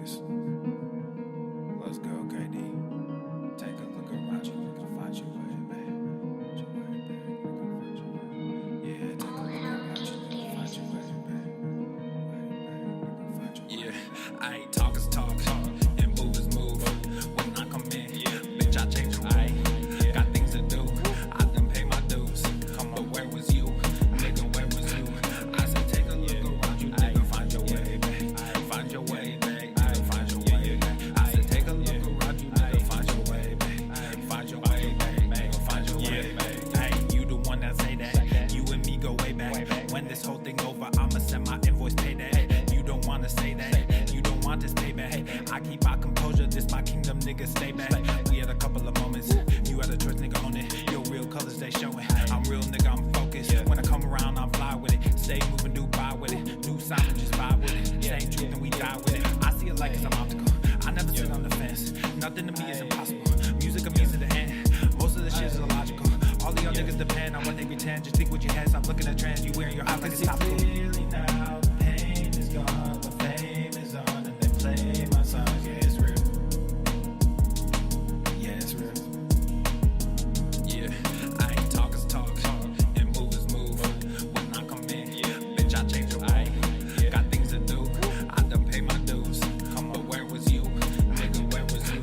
this. Let's go, KD. Take a look around you, we can find your way, babe. Find your way, babe. We can find your way. Yeah, take a look around you, we can find your way, babe. We can find your way. Yeah, I ain't talk is talk, and move is move. When I come in, bitch, I change the rule. Got things to do, I done pay my dues. But where was you? Nigga, where was you? I said, take a look around you, nigga, find your way, babe. Find your way, babe. Find your way, babe. I said, take a look around you, nigga, find your way, babe. Find your way, babe. Find your way, babe. Hey, you the one that say that. You and me go way back. When this whole thing over, I'ma send my invoice payday. You don't wanna say that. You don't want this payback. I keep my composure. This my kingdom, nigga, stay back. We had a couple of moments. You had a choice, nigga, own it. Your real colors, they showing. I'm real, nigga, I'm focused. When I come around, I'm fly with it. Stay moving, do buy with it. New sound, just vibe with it. Same truth, and we die with it. I see it like it's an obstacle. I never sit on the fence. Nothing to me is impossible. Music of me to the end. Most of the shit is illogical. All of y'all niggas depend on what they pretend. Just think what you had. Stop looking at trends. You wearing your eyes like it's topical. Clearly now, the pain is gone. The fame is on, and they play my songs. Yeah, it's real. Yeah, it's real. Yeah, I ain't talk is talk, and move is move. When I come in, bitch, I change the rule. Got things to do, I done pay my dues. But where was you? Nigga, where was you?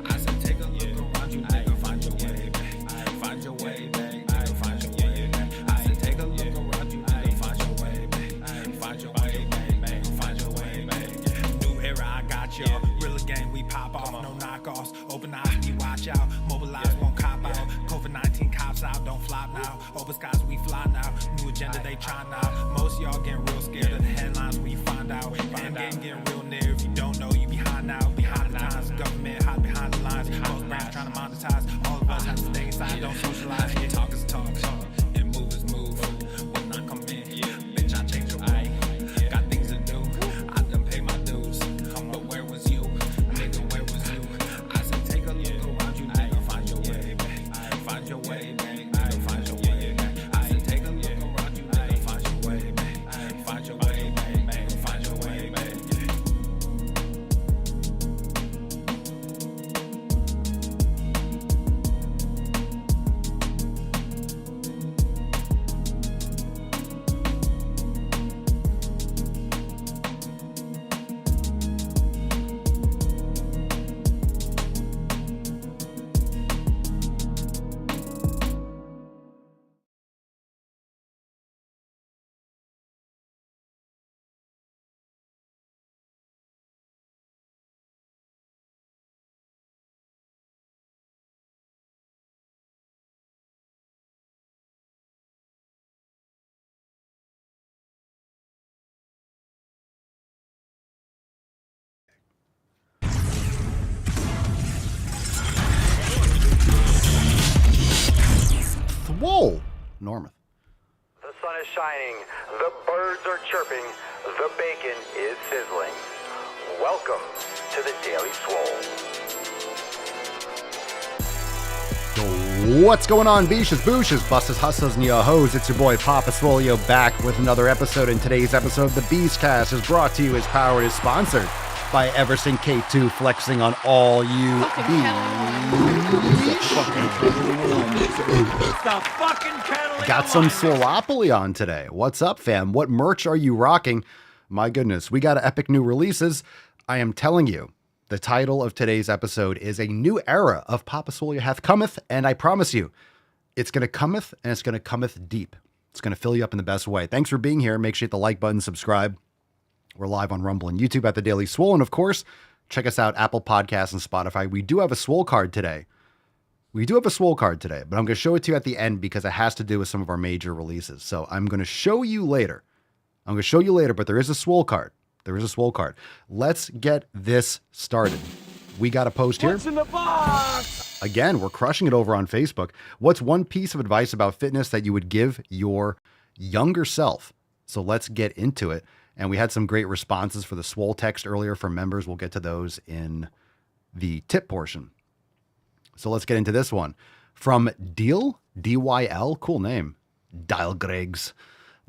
I said, take a look around you, nigga, find your way, babe. Find your way, babe. Find your way, babe. I said, take a look around you, nigga, find your way, babe. Find your way, babe. Find your way, babe. New era, I got y'all. Real game, we pop off, no knockoffs. Open eyes, we watch out. Mobilize, won't cop out. COVID-19 cops out, don't flop now. Open skies, we fly now. New agenda, they try now. Most y'all getting real scared of the headlines when you find out. End game getting real near. If you don't know, you behind now. Behind the times, government hide behind the lines. Most brands trying to monetize. All of us have to stay inside, don't socialize. Talk is talk, and move is move. When I come in, bitch, I change the rule. Got things to do, I done pay my dues. But where was you? Nigga, where was you? I said, take a look around you, nigga, find your way, babe. Find your way, babe. Find your way, babe. I said, take a look around you, nigga, find your way, babe. Find your way, babe. Find your way, babe. Swole, Norman. The sun is shining, the birds are chirping, the bacon is sizzling. Welcome to the Daily Swole. What's going on, beaches, booshes, busses, hustlers, and yo-hos? It's your boy Papa Swolio back with another episode. In today's episode, the Beastcast is brought to you, is powered, is sponsored by Everson K2, flexing on all you Got some Swolopoly on today. What's up, fam? What merch are you rocking? My goodness, we got epic new releases. I am telling you, the title of today's episode is A New Era of Papa Swolio Hath Cometh, and I promise you, it's going to cometh, and it's going to cometh deep. It's going to fill you up in the best way. Thanks for being here. Make sure you hit the like button, subscribe. We're live on Rumble and YouTube at The Daily Swole. And of course, check us out, Apple Podcasts and Spotify. We do have a Swole card today. But I'm going to show it to you at the end because it has to do with some of our major releases. So I'm going to show you later. But there is a Swole card. Let's get this started. We got a post here. What's in the box? Again, we're crushing it over on Facebook. What's one piece of advice about fitness that you would give your younger self? So let's get into it. And we had some great responses for the Swole text earlier from members. We'll get to those in the tip portion. So let's get into this one. From Deal, D-Y-L, cool name. Dial Greggs.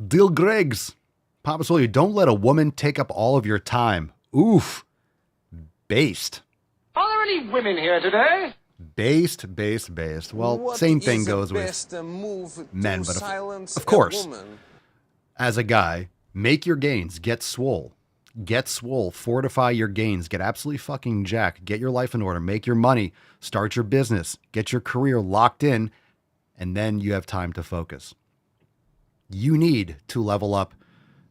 Deal Greggs. Papa Swolio, don't let a woman take up all of your time. Oof. based. Are there any women here today? Based. Well, What same thing is goes the with best move men, to but silence of course, a woman? as a guy, make your gains, get swole. Get swole, fortify your gains, get absolutely fucking jacked, get your life in order, make your money, start your business, get your career locked in, and then you have time to focus. You need to level up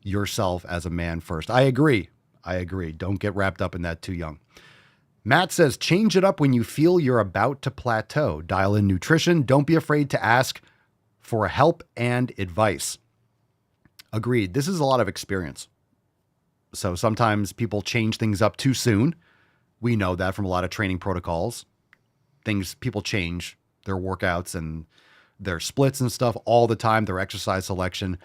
yourself as a man first. I agree. Don't get wrapped up in that too young. Matt says, change it up when you feel you're about to plateau. Dial in nutrition. Don't be afraid to ask for help and advice. Agreed. This is a lot of experience. So sometimes people change things up too soon. We know that from a lot of training protocols. People change their workouts and their splits and stuff all the time, their exercise selection.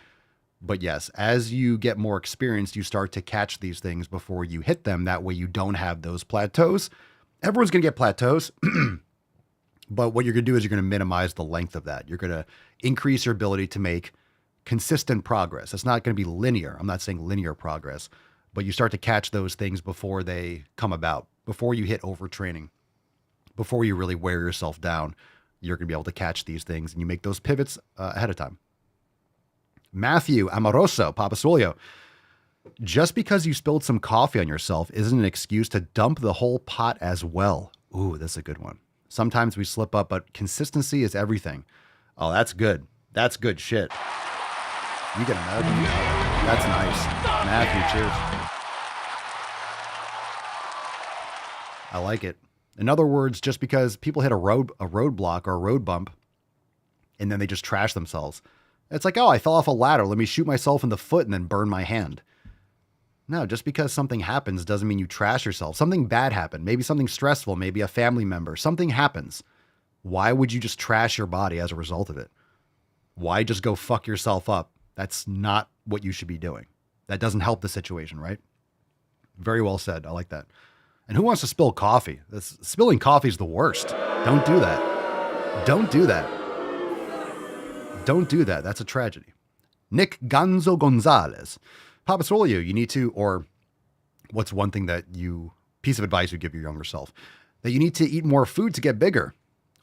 But yes, as you get more experienced, you start to catch these things before you hit them. That way you don't have those plateaus. Everyone's going to get plateaus. But what you're going to do is you're going to minimize the length of that. You're going to increase your ability to make consistent progress. It's not going to be linear. I'm not saying linear progress, but you start to catch those things before they come about, before you hit overtraining, before you really wear yourself down. You're going to be able to catch these things and you make those pivots ahead of time. Matthew Amoroso, Papa Swolio. Just because you spilled some coffee on yourself isn't an excuse to dump the whole pot as well. Ooh, that's a good one. Sometimes we slip up, but consistency is everything. Oh, that's good. That's good shit. You get American. That's nice. Matthew, cheers. I like it. In other words, just because people hit a roadblock or a road bump and then they just trash themselves. It's like, oh, I fell off a ladder. Let me shoot myself in the foot and then burn my hand. No, just because something happens doesn't mean you trash yourself. Something bad happened. Maybe something stressful, maybe a family member. Something happens. Why would you just trash your body as a result of it? Why just go fuck yourself up? That's not what you should be doing. That doesn't help the situation, right? Very well said. I like that. And who wants to spill coffee? Spilling coffee is the worst. Don't do that. Don't do that. Don't do that. That's a tragedy. Nick Gonzo Gonzalez. Papa Swolio, you need to, or what's one thing piece of advice you give your younger self? That you need to eat more food to get bigger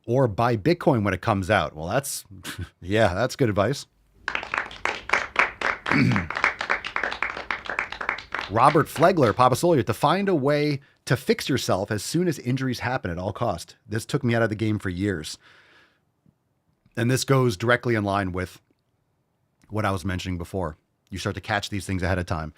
or buy Bitcoin when it comes out. Well, that's good advice. Robert Flegler, Papa Swolio, to find a way to fix yourself as soon as injuries happen at all cost. This took me out of the game for years. And this goes directly in line with what I was mentioning before. You start to catch these things ahead of time.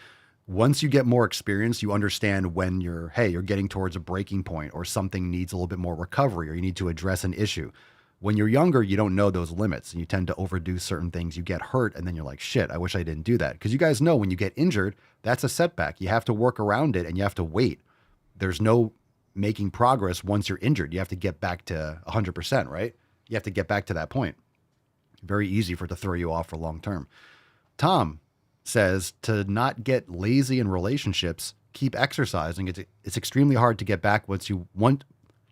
Once you get more experience, you understand when you're getting towards a breaking point or something needs a little bit more recovery or you need to address an issue. When you're younger, you don't know those limits and you tend to overdo certain things. You get hurt and then you're like, shit, I wish I didn't do that. Because you guys know when you get injured, that's a setback. You have to work around it and you have to wait. There's no making progress once you're injured. You have to get back to 100%, right? You have to get back to that point. Very easy for it to throw you off for long term. Tom says to not get lazy in relationships, keep exercising. It's extremely hard to get back once you want.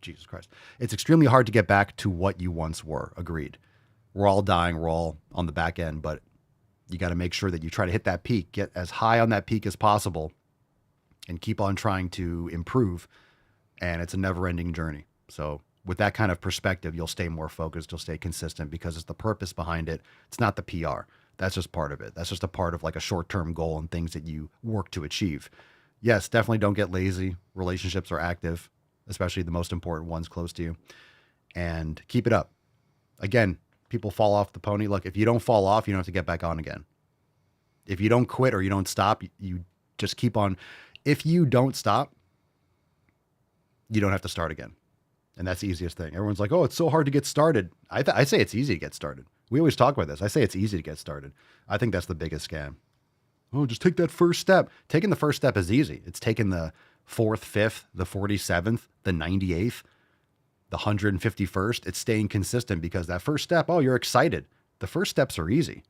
Jesus Christ. It's extremely hard to get back to what you once were. Agreed. We're all dying. We're all on the back end, but you got to make sure that you try to hit that peak, get as high on that peak as possible and keep on trying to improve. And it's a never ending journey. So with that kind of perspective, you'll stay more focused. You'll stay consistent because it's the purpose behind it. It's not the PR. That's just part of it. That's just a part of like a short-term goal and things that you work to achieve. Yes, definitely don't get lazy. Relationships are active, especially the most important ones close to you. And keep it up. Again, people fall off the pony. Look, if you don't fall off, you don't have to get back on again. If you don't quit or you don't stop, you just keep on. If you don't stop, you don't have to start again. And that's the easiest thing. Everyone's like, oh, it's so hard to get started. I say it's easy to get started. We always talk about this. I say it's easy to get started. I think that's the biggest scam. Oh, just take that first step. Taking the first step is easy. It's taking the 4th, 5th, the 47th, the 98th, the 151st. It's staying consistent because that first step, oh, you're excited. The first steps are easy.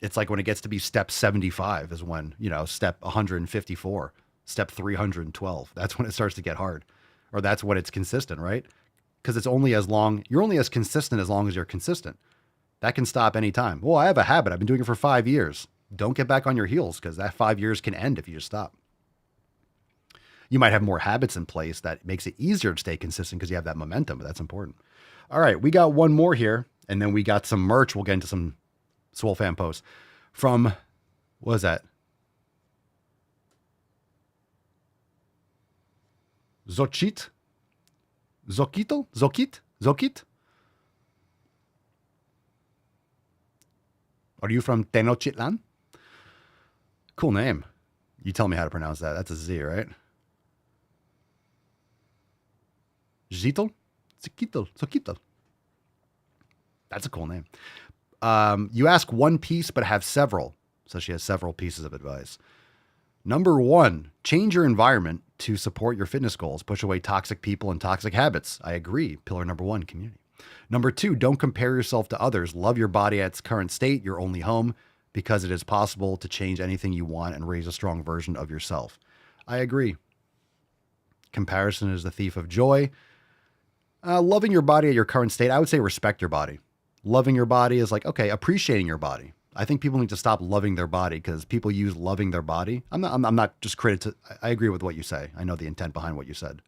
It's like when it gets to be step 75 is when, step 154, step 312. That's when it starts to get hard. Or that's when it's consistent, right? Because you're only as consistent as long as you're consistent. That can stop anytime. Well, I have a habit. I've been doing it for 5 years. Don't get back on your heels because that 5 years can end if you just stop. You might have more habits in place that makes it easier to stay consistent because you have that momentum, but that's important. All right, we got one more here, and then we got some merch. We'll get into some Swole fan posts from, what was that? Zokit? Are you from Tenochtitlan? Cool name. You tell me how to pronounce that. That's a Z, right? Zokitl. That's a cool name. You ask one piece, but have several. So she has several pieces of advice. Number 1, change your environment to support your fitness goals. Push away toxic people and toxic habits. I agree. Pillar number 1, community. Number 2, don't compare yourself to others. Love your body at its current state, your only home, because it is possible to change anything you want and raise a strong version of yourself. I agree. Comparison is the thief of joy. Loving your body at your current state, I would say respect your body. Loving your body is like, okay, appreciating your body. I think people need to stop loving their body because people use loving their body. I'm not just critical. I agree with what you say. I know the intent behind what you said.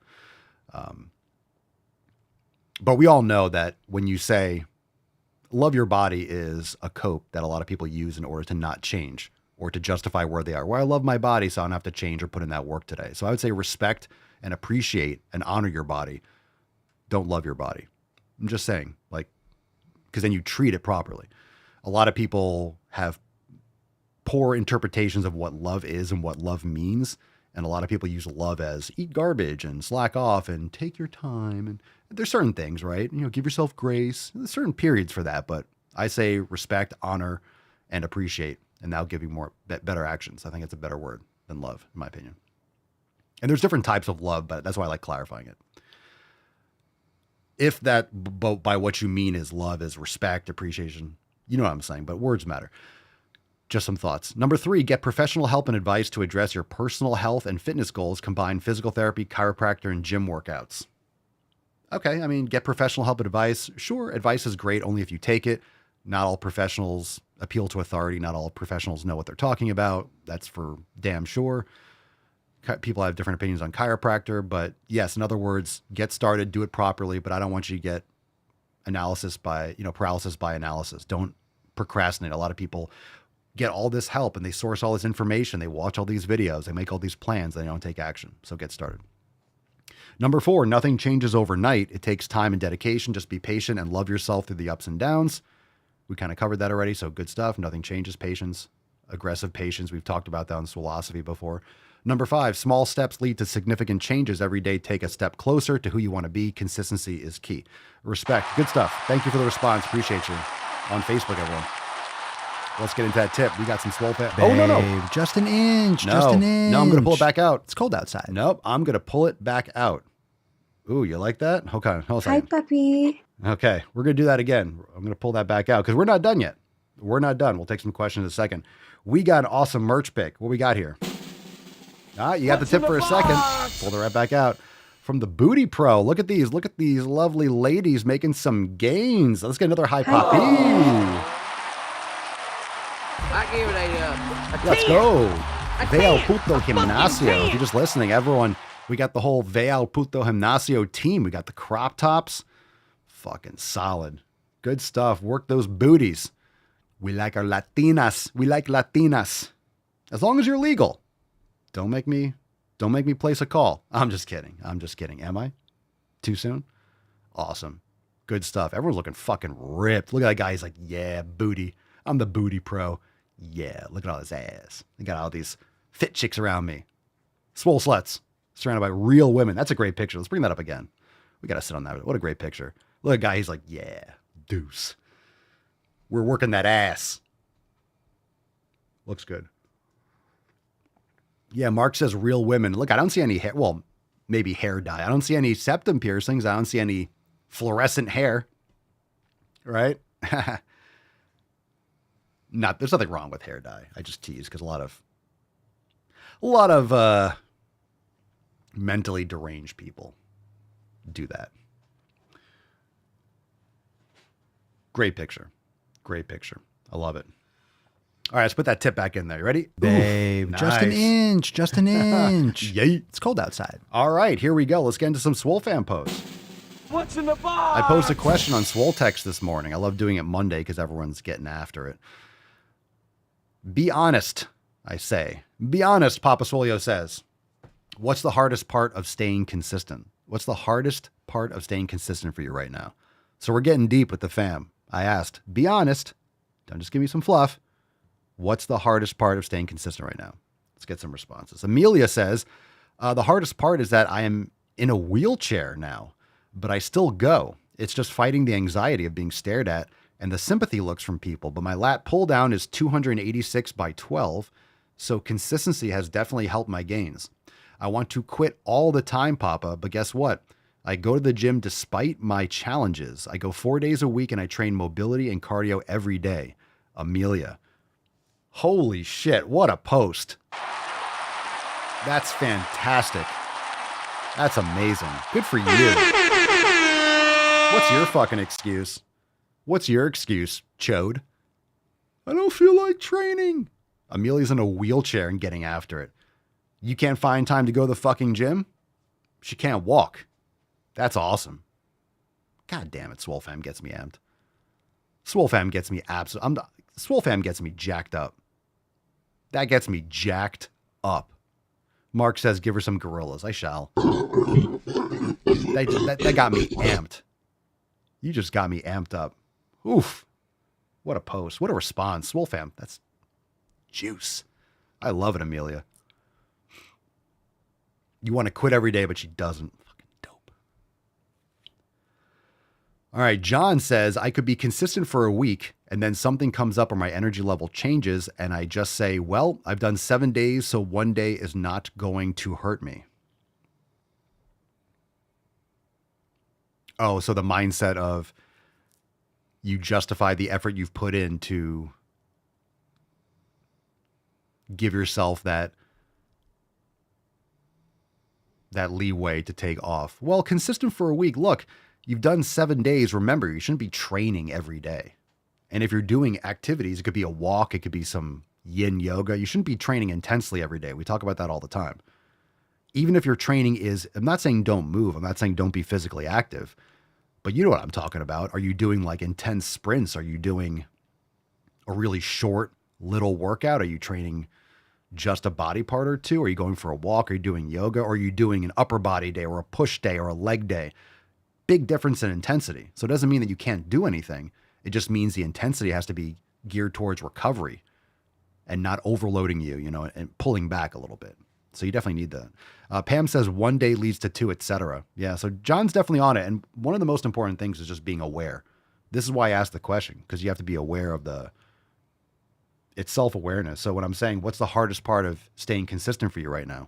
But we all know that when you say love your body is a cope that a lot of people use in order to not change or to justify where they are. Well, I love my body, so I don't have to change or put in that work today. So I would say respect and appreciate and honor your body. Don't love your body. I'm just saying, like, because then you treat it properly. A lot of people have poor interpretations of what love is and what love means. And a lot of people use love as eat garbage and slack off and take your time. And there's certain things, right? You know, give yourself grace. There's certain periods for that. But I say respect, honor, and appreciate. And that'll give you more better actions. I think it's a better word than love, in my opinion. And there's different types of love, but that's why I like clarifying it. If that by what you mean is love is respect, appreciation, you know what I'm saying, but words matter. Just some thoughts. Number 3, get professional help and advice to address your personal health and fitness goals. Combine physical therapy, chiropractor, and gym workouts. Okay, I mean, get professional help and advice. Sure, advice is great only if you take it. Not all professionals appeal to authority. Not all professionals know what they're talking about. That's for damn sure. People have different opinions on chiropractor, but yes, in other words, get started, do it properly, but I don't want you to get paralysis by analysis. Don't procrastinate. A lot of people get all this help and they source all this information. They watch all these videos. They make all these plans. They don't take action. So get started. Number 4, nothing changes overnight. It takes time and dedication. Just be patient and love yourself through the ups and downs. We kind of covered that already. So good stuff. Nothing changes. Patience, aggressive patience. We've talked about that on Swolosophy before. Number 5, small steps lead to significant changes. Every day, take a step closer to who you want to be. Consistency is key. Respect. Good stuff. Thank you for the response. Appreciate you on Facebook, everyone. Let's get into that tip. We got some Swole fan. Oh, no. Just an inch. No. Just an inch. No, I'm going to pull it back out. It's cold outside. Nope. I'm going to pull it back out. Ooh, you like that? Okay. Hold on. Hi, puppy. Okay. We're going to do that again. I'm going to pull that back out because we're not done yet. We're not done. We'll take some questions in a second. We got an awesome merch pick. What we got here? You got the tip for a second. Pulled it right back out. From the Booty Pro. Look at these. Look at these lovely ladies making some gains. Let's get another high poppy. I give it a Let's 10. go. A Veal 10. Puto A fucking Gimnasio. 10. If you're just listening, everyone, we got the whole Veal Puto Gimnasio team. We got the crop tops. Fucking solid. Good stuff. Work those booties. We like our Latinas. We like Latinas. As long as you're legal. Don't make me place a call. I'm just kidding. Am I? Too soon? Awesome. Good stuff. Everyone's looking fucking ripped. Look at that guy. He's like, yeah, booty. I'm the Booty Pro. Yeah, look at all this ass. I got all these fit chicks around me. Swole sluts. Surrounded by real women. That's a great picture. Let's bring that up again. We got to sit on that. What a great picture. Look at that guy. He's like, yeah, deuce. We're working that ass. Looks good. Yeah, Mark says real women. Look, I don't see any hair. Well, maybe hair dye. I don't see any septum piercings. I don't see any fluorescent hair. Right? There's nothing wrong with hair dye. I just tease because a lot of mentally deranged people do that. Great picture. Great picture. I love it. All right, let's put that tip back in there. You ready? Babe, Oof, just an nice. inch, just an inch. Yay. It's cold outside. All right, here we go. Let's get into some Swole fan posts. What's in the box? I posed a question on Swole Text this morning. I love doing it Monday because everyone's getting after it. Be honest, I say. Be honest, Papa Swolio says. What's the hardest part of staying consistent? What's the hardest part of staying consistent for you right now? So we're getting deep with the fam. I asked, be honest. Don't just give me some fluff. What's the hardest part of staying consistent right now? Let's get some responses. Amelia says, the hardest part is that I am in a wheelchair now, but I still go. It's just fighting the anxiety of being stared at and the sympathy looks from people. But my lat pull down is 286 by 12. So consistency has definitely helped my gains. I want to quit all the time, Papa, but guess what? I go to the gym despite my challenges. I go 4 days a week and I train mobility and cardio every day. Amelia. Holy shit, what a post. That's fantastic. That's amazing. Good for you. What's your fucking excuse? What's your excuse, Chode? I don't feel like training. Amelia's in a wheelchair and getting after it. You can't find time to go to the fucking gym? She can't walk. That's awesome. God damn it, Swole Fam gets me amped. Swole Fam gets me Swole Fam gets me jacked up. That gets me jacked up. Mark says, give her some gorillas. I shall. That got me amped. You just got me amped up. Oof. What a post. What a response. Swole Fam, that's juice. I love it, Amelia. You want to quit every day, but she doesn't. Fucking dope. All right. John says, I could be consistent for a week and then something comes up or my energy level changes and I just say, well, I've done 7 days, so one day is not going to hurt me. Oh, so the mindset of you justify the effort you've put in to give yourself that leeway to take off. Well, consistent for a week. Look, you've done 7 days. Remember, you shouldn't be training every day. And if you're doing activities, it could be a walk, it could be some yin yoga. You shouldn't be training intensely every day. We talk about that all the time. Even if your training is, I'm not saying don't move. I'm not saying don't be physically active, but you know what I'm talking about. Are you doing like intense sprints? Are you doing a really short little workout? Are you training just a body part or two? Are you going for a walk? Are you doing yoga? Or are you doing an upper body day or a push day or a leg day? Big difference in intensity. So it doesn't mean that you can't do anything. It just means the intensity has to be geared towards recovery and not overloading you, and pulling back a little bit. So you definitely need that. Pam says 1 day leads to 2, etc. Yeah, so John's definitely on it. And one of the most important things is just being aware. This is why I asked the question, because you have to be aware of it's self-awareness. So when I'm saying, what's the hardest part of staying consistent for you right now?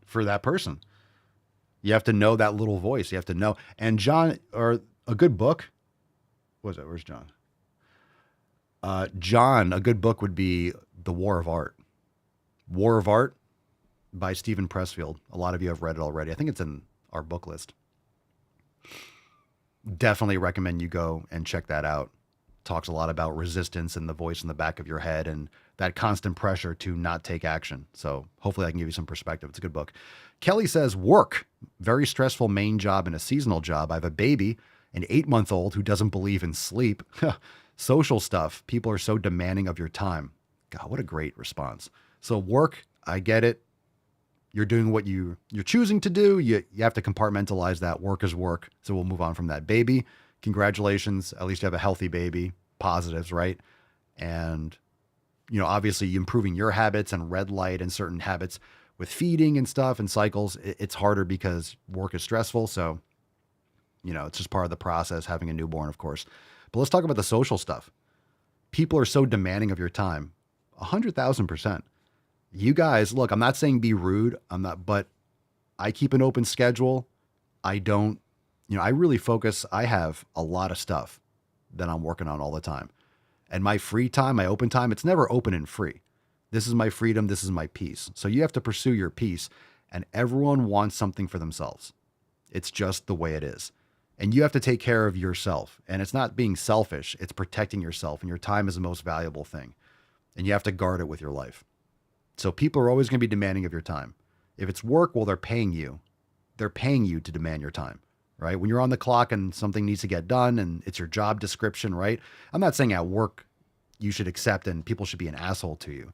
For that person, you have to know that little voice. You have to know. And John, or a good book, what was that? Where's John? John, a good book would be The War of Art. War of Art by Stephen Pressfield. A lot of you have read it already. I think it's in our book list. Definitely recommend you go and check that out. Talks a lot about resistance and the voice in the back of your head and that constant pressure to not take action. So hopefully I can give you some perspective. It's a good book. Kelly says, work, very stressful main job and a seasonal job. I have a baby, an 8-month-old who doesn't believe in sleep. Social stuff. People are so demanding of your time. God, what a great response. So work, I get it. You're doing what you're choosing to do. You have to compartmentalize that. Work is work. So we'll move on from that. Baby, congratulations. At least you have a healthy baby. Positives, right? And, obviously improving your habits and red light and certain habits with feeding and stuff and cycles. It's harder because work is stressful. So, it's just part of the process, having a newborn, of course. But let's talk about the social stuff. People are so demanding of your time. 100,000%. You guys, look, I'm not saying be rude. But I keep an open schedule. I don't, I really focus. I have a lot of stuff that I'm working on all the time. And my free time, my open time, it's never open and free. This is my freedom. This is my peace. So you have to pursue your peace. And everyone wants something for themselves. It's just the way it is. And you have to take care of yourself. And it's not being selfish, it's protecting yourself. And your time is the most valuable thing. And you have to guard it with your life. So people are always going to be demanding of your time. If it's work, well, they're paying you. They're paying you to demand your time, right? When you're on the clock and something needs to get done and it's your job description, right? I'm not saying at work you should accept and people should be an asshole to you.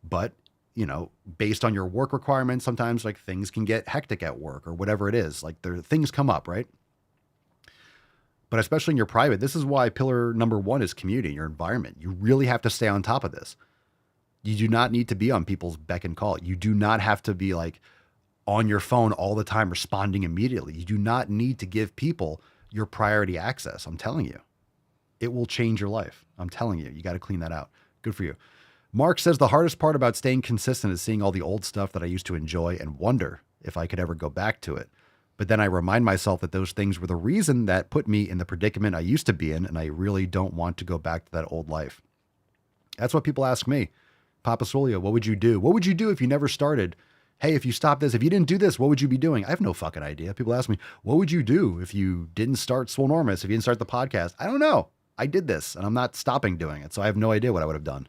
But, you know, based on your work requirements, sometimes like things can get hectic at work or whatever it is. Like things come up, right? But especially in your private, this is why pillar number 1 is community, your environment. You really have to stay on top of this. You do not need to be on people's beck and call. You do not have to be like on your phone all the time, responding immediately. You do not need to give people your priority access. I'm telling you, it will change your life. I'm telling you, you got to clean that out. Good for you. Mark says the hardest part about staying consistent is seeing all the old stuff that I used to enjoy and wonder if I could ever go back to it. But then I remind myself that those things were the reason that put me in the predicament I used to be in, and I really don't want to go back to that old life. That's what people ask me. Papa Swolio, what would you do? What would you do if you never started? Hey, if you stopped this, if you didn't do this, what would you be doing? I have no fucking idea. People ask me, what would you do if you didn't start Swolenormous, if you didn't start the podcast? I don't know. I did this, and I'm not stopping doing it, so I have no idea what I would have done.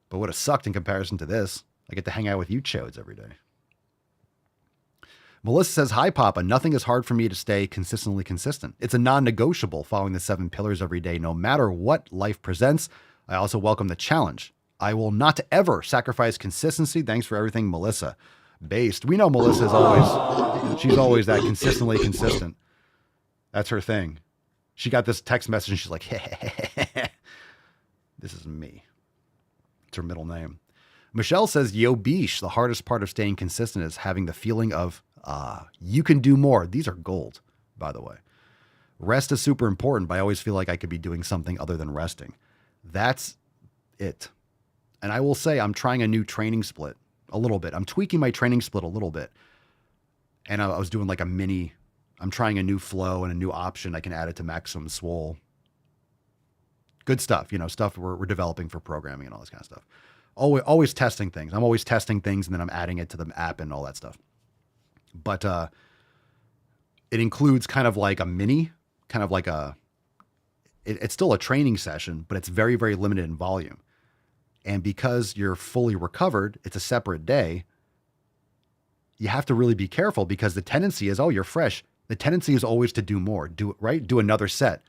But what would have sucked in comparison to this? I get to hang out with you chodes every day. Melissa says, hi, Papa. Nothing is hard for me to stay consistently consistent. It's a non-negotiable following the 7 pillars every day, no matter what life presents. I also welcome the challenge. I will not ever sacrifice consistency. Thanks for everything, Melissa. Based. We know Melissa is always, she's always that consistently consistent. That's her thing. She got this text message and she's like, this is me. It's her middle name. Michelle says, yo, Bish, the hardest part of staying consistent is having the feeling of, you can do more. These are gold, by the way. Rest is super important, but I always feel like I could be doing something other than resting. That's it. And I will say I'm trying a new training split a little bit. I'm tweaking my training split a little bit. And I was doing like I'm trying a new flow and a new option. I can add it to Maximum Swole. Good stuff, stuff we're developing for programming and all this kind of stuff. Always testing things. I'm always testing things and then I'm adding it to the app and all that stuff. But it includes kind of like a mini, kind of like it's still a training session, but it's very, very limited in volume. And because you're fully recovered, it's a separate day. You have to really be careful because the tendency is, you're fresh. The tendency is always to do more, do another set.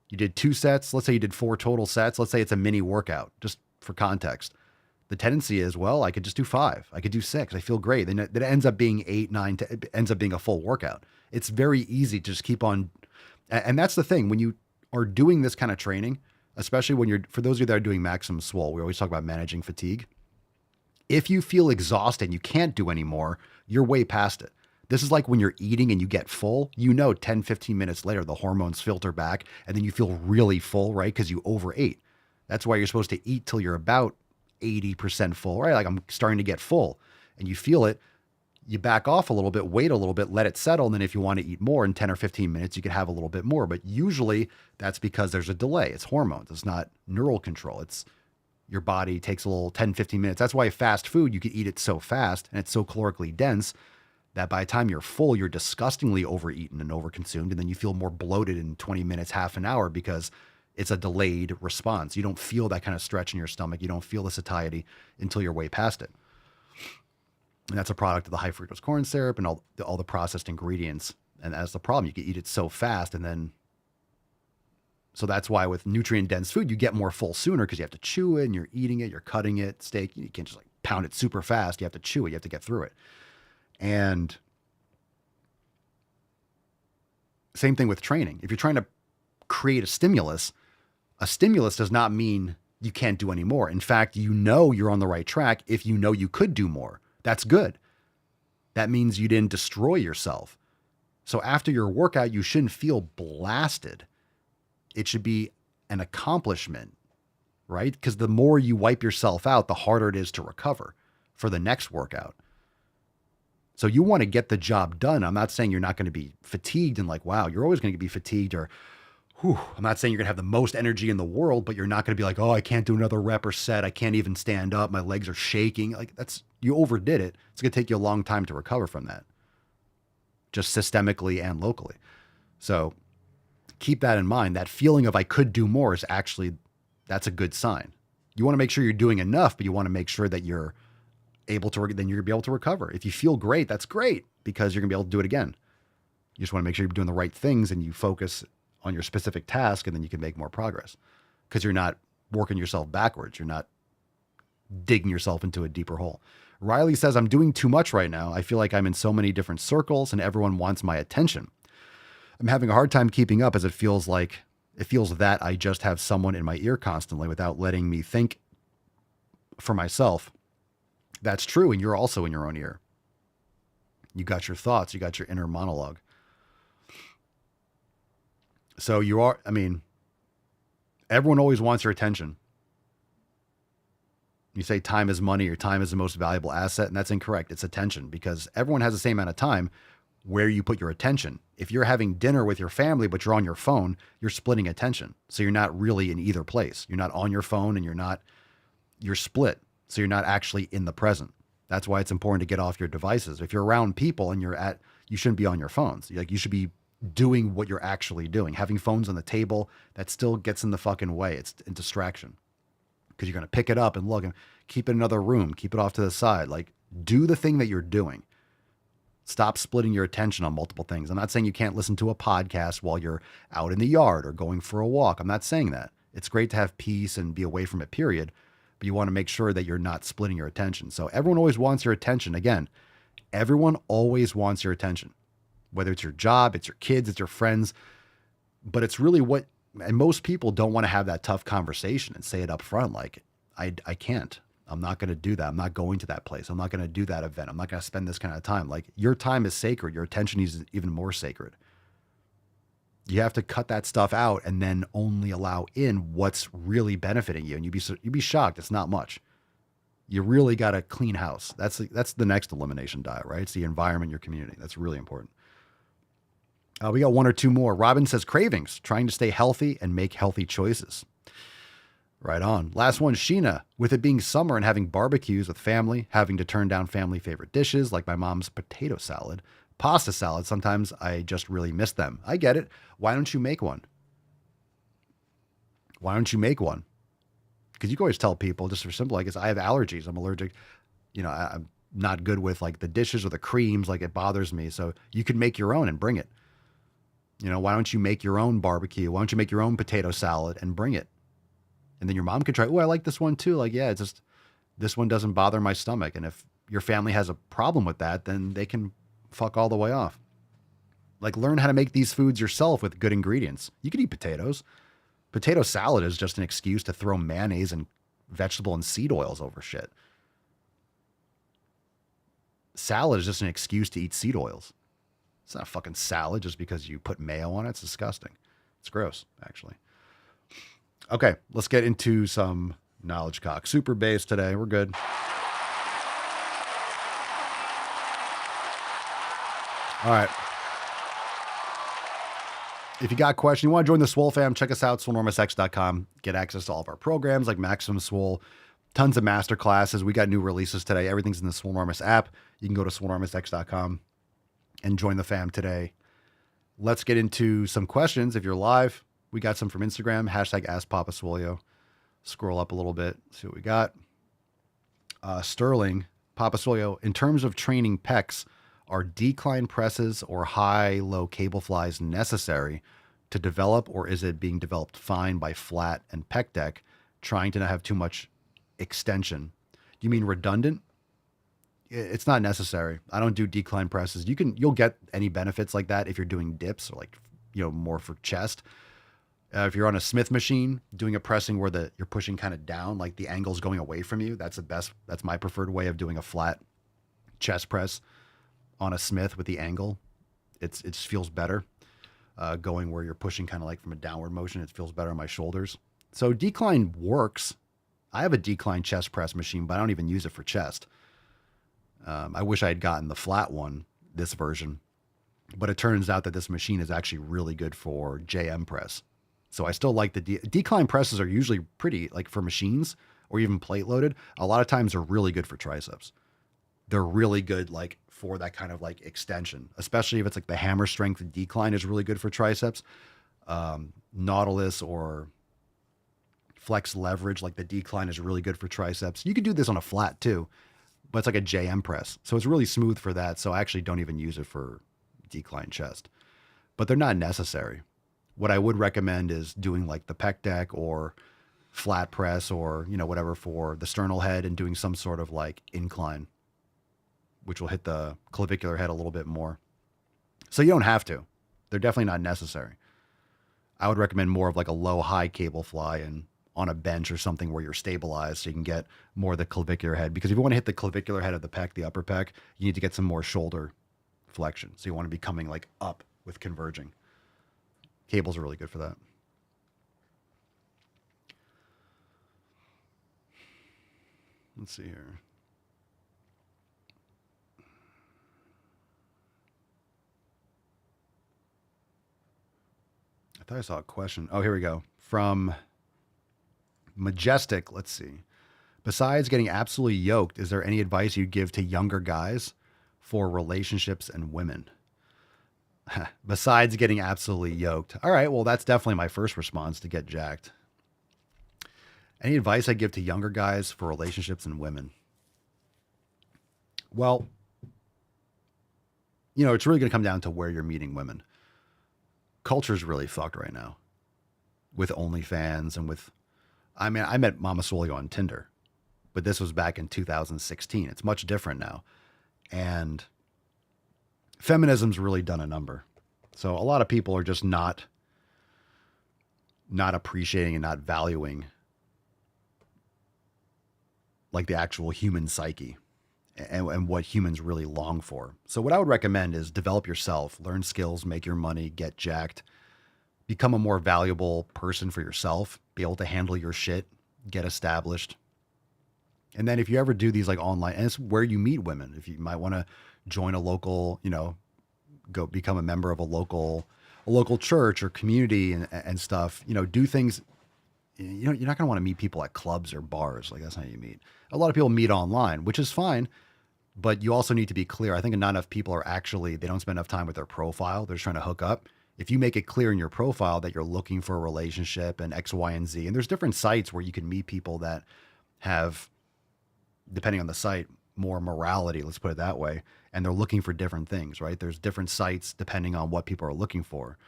You did 2 sets. Let's say you did 4 total sets. Let's say it's a mini workout, just for context. The tendency is, I could just do 5. I could do 6. I feel great. Then it ends up being 8, 9, it ends up being a full workout. It's very easy to just keep on. And that's the thing. When you are doing this kind of training, especially for those of you that are doing Maximum Swole, we always talk about managing fatigue. If you feel exhausted and you can't do anymore, you're way past it. This is like when you're eating and you get full, 10, 15 minutes later, the hormones filter back and then you feel really full, right? Because you overate. That's why you're supposed to eat till you're about 80% full, right? Like I'm starting to get full and you feel it. You back off a little bit, wait a little bit, let it settle. And then if you want to eat more in 10 or 15 minutes, you could have a little bit more. But usually that's because there's a delay. It's hormones. It's not neural control. It's your body takes a little 10, 15 minutes. That's why fast food, you can eat it so fast and it's so calorically dense that by the time you're full, you're disgustingly overeaten and overconsumed. And then you feel more bloated in 20 minutes, half an hour, because it's a delayed response. You don't feel that kind of stretch in your stomach. You don't feel the satiety until you're way past it. And that's a product of the high fructose corn syrup and all the processed ingredients. And that's the problem. You can eat it so fast. And then, so that's why with nutrient dense food, you get more full sooner because you have to chew it and you're eating it, you're cutting it, steak. You can't just like pound it super fast. You have to chew it. You have to get through it. And same thing with training. If you're trying to create a stimulus does not mean you can't do any more. In fact, you're on the right track if you know you could do more. That's good. That means you didn't destroy yourself. So after your workout, you shouldn't feel blasted. It should be an accomplishment, right? Because the more you wipe yourself out, the harder it is to recover for the next workout. So you want to get the job done. I'm not saying you're not going to be fatigued and like, wow, you're always going to be fatigued or, I'm not saying you're going to have the most energy in the world, but you're not going to be like, I can't do another rep or set. I can't even stand up. My legs are shaking. Like you overdid it. It's going to take you a long time to recover from that, just systemically and locally. So keep that in mind. That feeling of I could do more is actually, that's a good sign. You want to make sure you're doing enough, but you want to make sure that you're able to, then you're going to be able to recover. If you feel great, that's great because you're going to be able to do it again. You just want to make sure you're doing the right things and you focus on your specific task, and then you can make more progress because you're not working yourself backwards. You're not digging yourself into a deeper hole. Riley says, I'm doing too much right now. I feel like I'm in so many different circles and everyone wants my attention. I'm having a hard time keeping up as it feels that I just have someone in my ear constantly without letting me think for myself. That's true. And you're also in your own ear. You got your thoughts. You got your inner monologue. So everyone always wants your attention. You say time is money, or time is the most valuable asset, and that's incorrect. It's attention, because everyone has the same amount of time where you put your attention. If you're having dinner with your family, but you're on your phone, you're splitting attention. So you're not really in either place. You're not on your phone and you're split. So you're not actually in the present. That's why it's important to get off your devices. If you're around people and you shouldn't be on your phones. You should be doing what you're actually doing. Having phones on the table, that still gets in the fucking way. It's a distraction. Because you're going to pick it up and look and keep it in another room, keep it off to the side. Like, do the thing that you're doing. Stop splitting your attention on multiple things. I'm not saying you can't listen to a podcast while you're out in the yard or going for a walk. I'm not saying that. It's great to have peace and be away from it, period. But you want to make sure that you're not splitting your attention. So everyone always wants your attention. Again, everyone always wants your attention, whether it's your job, it's your kids, it's your friends. But it's really and most people don't want to have that tough conversation and say it up front. Like, I can't, I'm not going to do that. I'm not going to that place. I'm not going to do that event. I'm not going to spend this kind of time. Like, your time is sacred. Your attention is even more sacred. You have to cut that stuff out and then only allow in what's really benefiting you. And you'd be shocked. It's not much. You really got to clean house. That's the next elimination diet, right? It's the environment, your community. That's really important. We got one or two more. Robin says cravings, trying to stay healthy and make healthy choices. Right on. Last one, Sheena. With it being summer and having barbecues with family, having to turn down family favorite dishes like my mom's potato salad, pasta salad, sometimes I just really miss them. I get it. Why don't you make one? Why don't you make one? Because you can always tell people, just for simple, I guess I have allergies. I'm allergic. I'm not good with like the dishes or the creams. Like, it bothers me. So you could make your own and bring it. Why don't you make your own barbecue? Why don't you make your own potato salad and bring it? And then your mom could try, I like this one too. Like, yeah, it's just, this one doesn't bother my stomach. And if your family has a problem with that, then they can fuck all the way off. Like, learn how to make these foods yourself with good ingredients. You can eat potatoes. Potato salad is just an excuse to throw mayonnaise and vegetable and seed oils over shit. Salad is just an excuse to eat seed oils. It's not a fucking salad just because you put mayo on it. It's disgusting. It's gross, actually. Okay, let's get into some knowledge cock. Super base today. We're good. All right. If you got a question, you want to join the Swole fam, check us out, swolenormousx.com. Get access to all of our programs like Maximum Swole, tons of master classes. We got new releases today. Everything's in the Swolenormous app. You can go to swolenormousx.com and join the fam today. Let's get into some questions. If you're live, we got some from Instagram, hashtag AskPapaSwolio. Scroll up a little bit, see what we got. Sterling, Papa Swolio, in terms of training pecs, are decline presses or high-low cable flies necessary to develop, or is it being developed fine by flat and pec deck, trying to not have too much extension? Do you mean redundant? It's not necessary. I don't do decline presses. You'll get any benefits like that if you're doing dips or more for chest. If you're on a Smith machine doing a pressing where you're pushing kind of down, like the angle's going away from you, that's the best. That's my preferred way of doing a flat chest press on a Smith with the angle. It just feels better. Going where you're pushing kind of like from a downward motion, it feels better on my shoulders. So decline works. I have a decline chest press machine, but I don't even use it for chest. I wish I had gotten the flat one, this version, but it turns out that this machine is actually really good for JM press. So I still like the decline presses are usually pretty, like for machines or even plate loaded. A lot of times they're really good for triceps. they're really good like for that kind of like extension, especially if it's like the hammer strength decline is really good for triceps. Nautilus or flex leverage, like the decline is really good for triceps. You could do this on a flat too, but it's like a JM press. So it's really smooth for that. So I actually don't even use it for decline chest, but they're not necessary. What I would recommend is doing like the pec deck or flat press or, whatever for the sternal head and doing some sort of like incline, which will hit the clavicular head a little bit more. So you don't have to. They're definitely not necessary. I would recommend more of like a low high cable fly and on a bench or something where you're stabilized so you can get more of the clavicular head. Because if you want to hit the clavicular head of the pec, the upper pec, you need to get some more shoulder flexion. So you want to be coming like up with converging. Cables are really good for that. Let's see here. I thought I saw a question. Oh, here we go. From Majestic. Let's see. Besides getting absolutely yoked, is there any advice you'd give to younger guys for relationships and women? Besides getting absolutely yoked. All right. Well, that's definitely my first response, to get jacked. Any advice I give to younger guys for relationships and women? Well, it's really going to come down to where you're meeting women. Culture's really fucked right now with OnlyFans and I met Mama Swolio on Tinder, but this was back in 2016. It's much different now. And feminism's really done a number. So a lot of people are just not appreciating and not valuing like the actual human psyche and what humans really long for. So what I would recommend is develop yourself, learn skills, make your money, get jacked, become a more valuable person for yourself, be able to handle your shit, get established. And then if you ever do these like online, and it's where you meet women, if you might want to join a local, go become a member of a local church or community and stuff, do things. You're not going to want to meet people at clubs or bars. Like, that's not how you meet. A lot of people meet online, which is fine, but you also need to be clear. I think not enough people are actually, they don't spend enough time with their profile. They're just trying to hook up. If you make it clear in your profile that you're looking for a relationship and X, Y, and Z, and there's different sites where you can meet people that have, depending on the site, more morality, let's put it that way. And they're looking for different things, right? There's different sites depending on what people are looking for.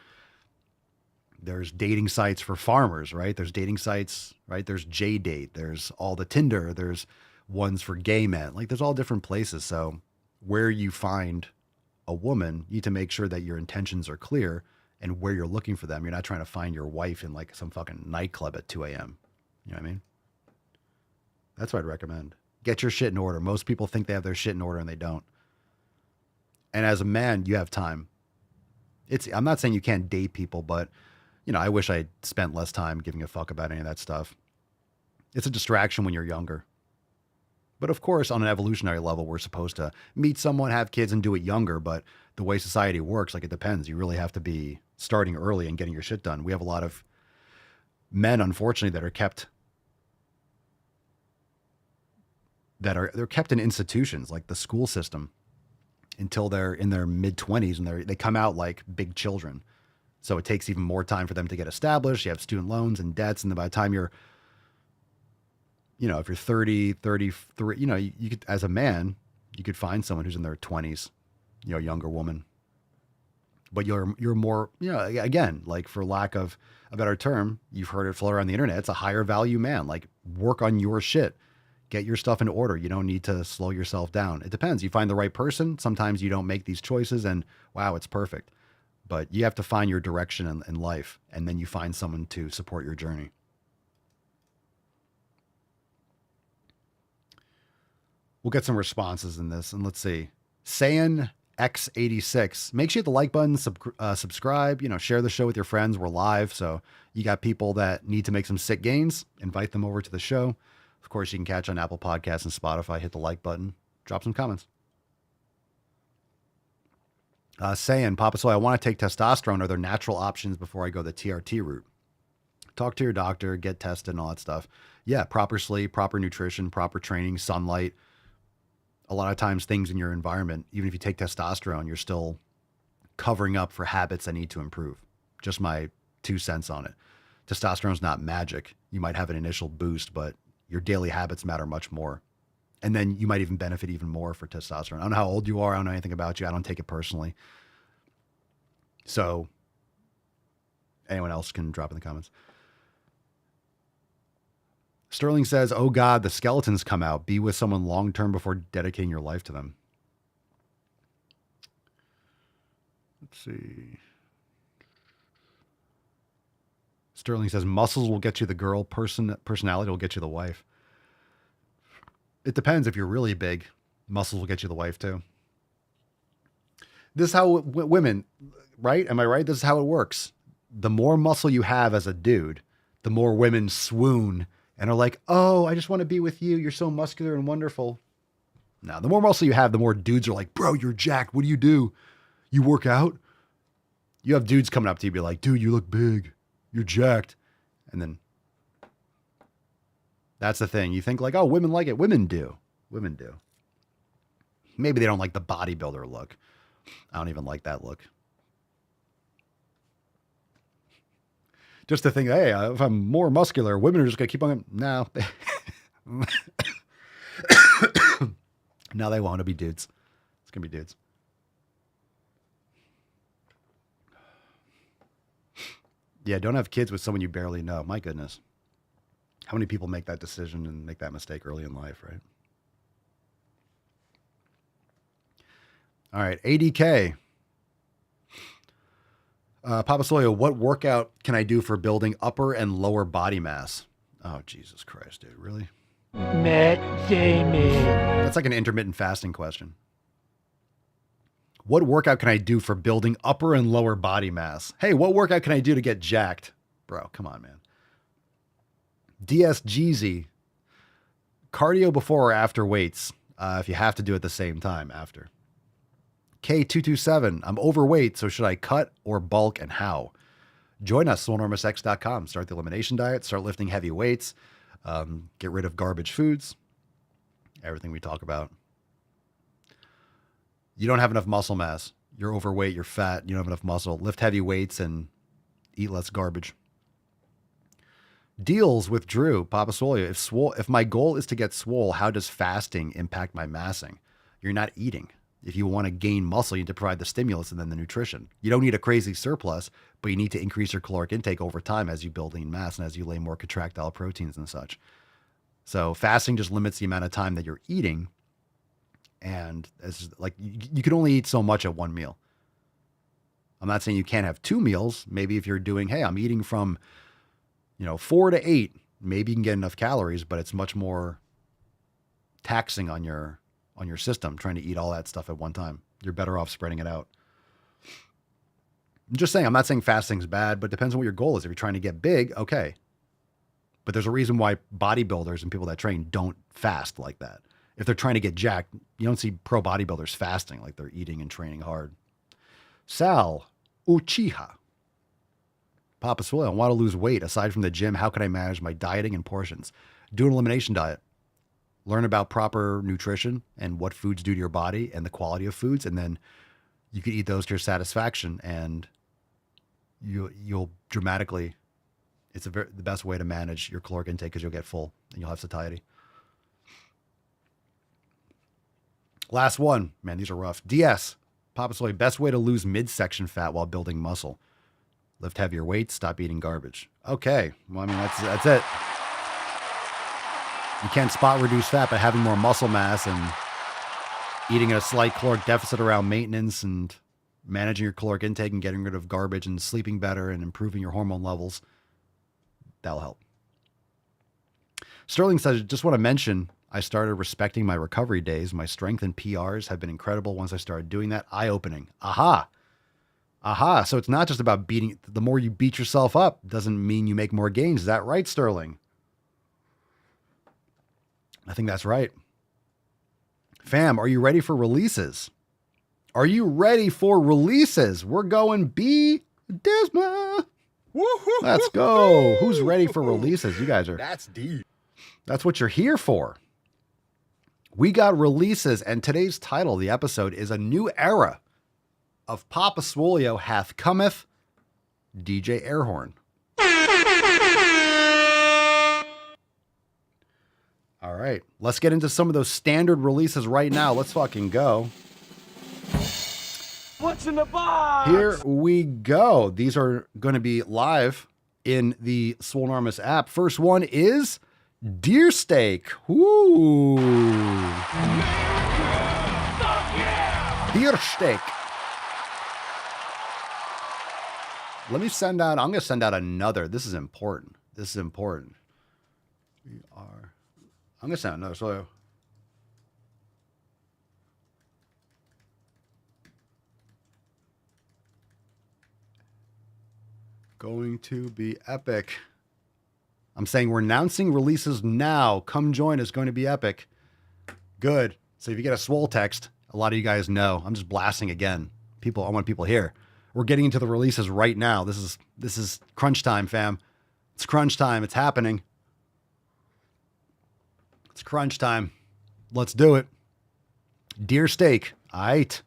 There's dating sites for farmers, right? There's dating sites, right? There's JDate. There's all the Tinder. There's ones for gay men. Like, there's all different places. So where you find a woman, you need to make sure that your intentions are clear and where you're looking for them. You're not trying to find your wife in like some fucking nightclub at 2 a.m. You know what I mean? That's what I'd recommend. Get your shit in order. Most people think they have their shit in order and they don't. And as a man, you have time. I'm not saying you can't date people, but I wish I spent less time giving a fuck about any of that stuff. It's a distraction when you're younger. But of course, on an evolutionary level, we're supposed to meet someone, have kids, and do it younger. But the way society works, like, it depends. You really have to be starting early and getting your shit done. We have a lot of men, unfortunately, that are kept they're kept in institutions like the school system until they're in their mid-20s, and they come out like big children. So it takes even more time for them to get established. You have student loans and debts. And then by the time you're, if you're 30, 33, you could, as a man, you could find someone who's in their 20s, younger woman. But you're more, again, like, for lack of a better term, you've heard it float around the internet. It's a higher value man. Like, work on your shit. Get your stuff in order. You don't need to slow yourself down. It depends. You find the right person. Sometimes you don't make these choices and wow, it's perfect. But you have to find your direction in life, and then you find someone to support your journey. We'll get some responses in this, and let's see. Saiyan X86. Make sure you hit the like button, subscribe, share the show with your friends. We're live, so you got people that need to make some sick gains, invite them over to the show. Of course, you can catch on Apple Podcasts and Spotify. Hit the like button, drop some comments. Saying, Papa Soy, I want to take testosterone. Are there natural options before I go the TRT route? Talk to your doctor, get tested and all that stuff. Yeah, proper sleep, proper nutrition, proper training, sunlight. a lot of times things in your environment, even if you take testosterone, you're still covering up for habits that need to improve. Just my 2 cents on it. Testosterone's not magic. You might have an initial boost, but your daily habits matter much more. And then you might even benefit even more for testosterone. I don't know how old you are. I don't know anything about you. I don't take it personally. So anyone else can drop in the comments. Sterling says, oh God, the skeletons come out. Be with someone long-term before dedicating your life to them. Let's see. Sterling says, muscles will get you the girl, personality will get you the wife. It depends. If you're really big, muscles will get you the wife too. This is how women, right? Am I right? This is how it works. The more muscle you have as a dude, the more women swoon and are like, oh, I just want to be with you. You're so muscular and wonderful. Now, the more muscle you have, the more dudes are like, bro, you're jacked. What do? You work out? You have dudes coming up to you, be like, dude, you look big. You're jacked. And then that's the thing. You think like, oh, women like it. Women do. Women do. Maybe they don't like the bodybuilder look. I don't even like that look. Just to think, hey, if I'm more muscular, women are just going to keep on. No. No, they want to be dudes. It's going to be dudes. Yeah, don't have kids with someone you barely know. My goodness. How many people make that decision and make that mistake early in life, right? All right, ADK. Papa Swolio, what workout can I do for building upper and lower body mass? Oh, Jesus Christ, dude. Really? Matt Damon. That's like an intermittent fasting question. What workout can I do for building upper and lower body mass? Hey, what workout can I do to get jacked? Bro, come on, man. DSGZ. Cardio before or after weights? If you have to do it at the same time, after. K227. I'm overweight, so should I cut or bulk and how? Join us, SwoleNormousX.com. Start the elimination diet. Start lifting heavy weights. Get rid of garbage foods. Everything we talk about. You don't have enough muscle mass. You're overweight. You're fat. You don't have enough muscle. Lift heavy weights and eat less garbage. Deals with Drew. Papa Swolio. If my goal is to get swole, how does fasting impact my massing? You're not eating. If you want to gain muscle, you need to provide the stimulus and then the nutrition. You don't need a crazy surplus, but you need to increase your caloric intake over time as you build lean mass and as you lay more contractile proteins and such. So fasting just limits the amount of time that you're eating. And it's like you can only eat so much at one meal. I'm not saying you can't have 2 meals. Maybe if you're doing, hey, I'm eating from 4 to 8, maybe you can get enough calories, but it's much more taxing on your system trying to eat all that stuff at one time. You're better off spreading it out. I'm just saying, I'm not saying fasting's bad, but it depends on what your goal is. If you're trying to get big, okay. But there's a reason why bodybuilders and people that train don't fast like that. If they're trying to get jacked, you don't see pro bodybuilders fasting like they're eating and training hard. Sal Uchiha. Papa Swole, I want to lose weight. Aside from the gym, how can I manage my dieting and portions? Do an elimination diet. Learn about proper nutrition and what foods do to your body and the quality of foods. And then you can eat those to your satisfaction and you'll dramatically, it's the best way to manage your caloric intake because you'll get full and you'll have satiety. Last one. Man, these are rough. DS. Papa Swole, best way to lose midsection fat while building muscle. Lift heavier weights, stop eating garbage. Okay. Well, I mean, that's it. You can't spot reduce fat by having more muscle mass and eating a slight caloric deficit around maintenance and managing your caloric intake and getting rid of garbage and sleeping better and improving your hormone levels. That'll help. Sterling says, just want to mention, I started respecting my recovery days. My strength and PRs have been incredible once I started doing that. Eye-opening. Aha. So it's not just about beating. The more you beat yourself up doesn't mean you make more gains. Is that right, Sterling? I think that's right. Fam, are you ready for releases? Are you ready for releases? We're going B-Disma. Let's go. Who's ready for releases? You guys are. That's deep. That's what you're here for. We got releases, and today's title of the episode is A New Era of Papa Swolio Hath Cometh, DJ Airhorn. All right, let's get into some of those standard releases right now. Let's fucking go. What's in the box? Here we go. These are going to be live in the Swolenormous app. First one is Deer Steak. Ooh. Deer Steak. Let me send out, I'm going to send out another. This is important. This is important. I'm going to send another. So going to be epic. I'm saying we're announcing releases now. Come join us. Going to be epic. Good. So if you get a Swole text, a lot of you guys know. I'm just blasting again. I want people here. We're getting into the releases right now. This is crunch time, fam. It's crunch time. It's happening. It's crunch time. Let's do it. Deer Steak. All right.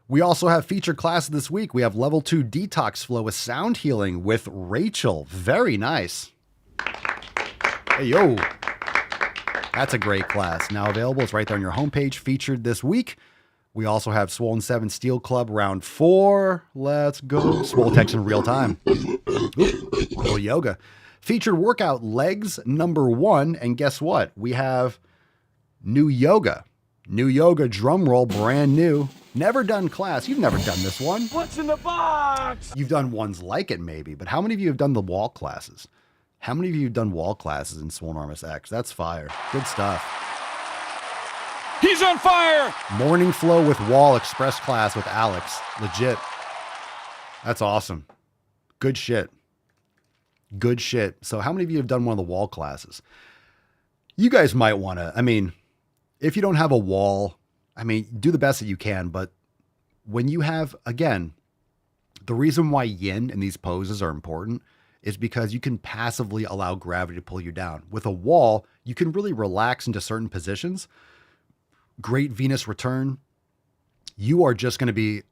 We also have featured classes this week. We have level 2 detox flow with sound healing with Rachel. Very nice. Hey, yo. That's a great class. Now available. It's right there on your homepage. Featured this week. We also have Swollen 7 Steel Club round 4. Let's go. Swole text in real time. Little yoga. Featured workout legs number 1. And guess what? We have new yoga. New yoga drum roll, brand new. Never done class. You've never done this one. What's in the box? You've done ones like it maybe, but how many of you have done the wall classes? How many of you have done wall classes in Swolenormous X? That's fire. Good stuff. He's on fire! Morning Flow with Wall Express class with Alex. Legit. That's awesome. Good shit. Good shit. So how many of you have done one of the wall classes? You guys might want to, if you don't have a wall, do the best that you can. But when you have, again, the reason why yin and these poses are important is because you can passively allow gravity to pull you down. With a wall, you can really relax into certain positions. Great Venus return. You are just going to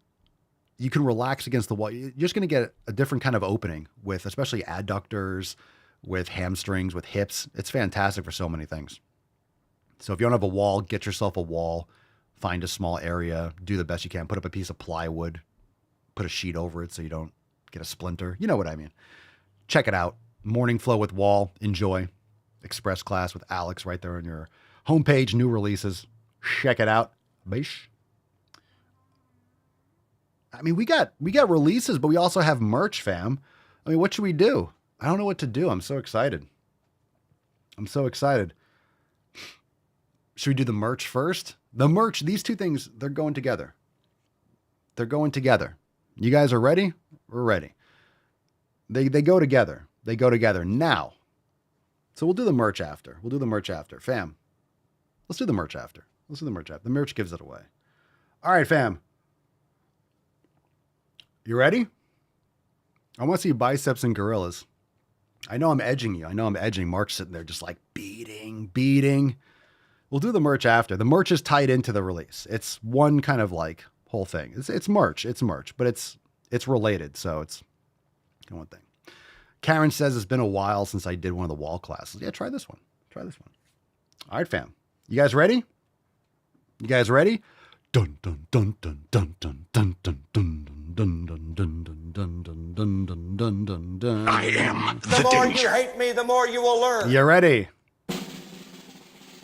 you can relax against the wall. You're just going to get a different kind of opening with especially adductors, with hamstrings, with hips. It's fantastic for so many things. So if you don't have a wall, get yourself a wall, find a small area, do the best you can, put up a piece of plywood, put a sheet over it so you don't get a splinter. You know what I mean? Check it out. Morning Flow with Wall. Enjoy. Express class with Alex right there on your homepage. New releases. Check it out. Bish. We got releases, but we also have merch, fam. What should we do? I don't know what to do. I'm so excited. Should we do the merch first? The merch, these two things, they're going together. You guys are ready? We're ready. They go together. They go together now. So we'll do the merch after. Fam, let's do the merch after. The merch gives it away. All right, fam. You ready? I want to see biceps and gorillas. I know I'm edging you. Mark's sitting there just like beating. We'll do the merch after. The merch is tied into the release. It's one kind of like whole thing. It's merch, but it's related. So it's one thing. Karen says it's been a while since I did one of the wall classes. Yeah, try this one. All right, fam. You guys ready? Dun dun dun dun dun dun dun dun dun dun dun dun dun dun dun dun dun dun dun dun. I am the more danger. You hate me, the more you will learn. You ready?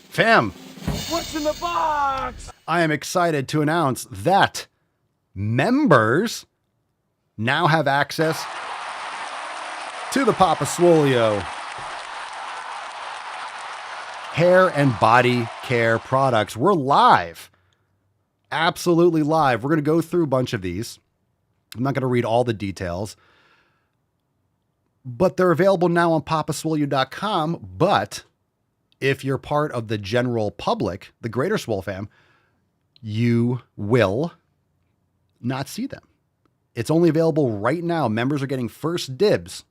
Fam. What's in the box? I am excited to announce that members now have access to the Papa Swolio hair and body care products. We're live. Absolutely live. We're going to go through a bunch of these. I'm not going to read all the details, but they're available now on papaswolio.com. But if you're part of the general public, the greater Swole fam, you will not see them. It's only available right now. Members are getting first dibs.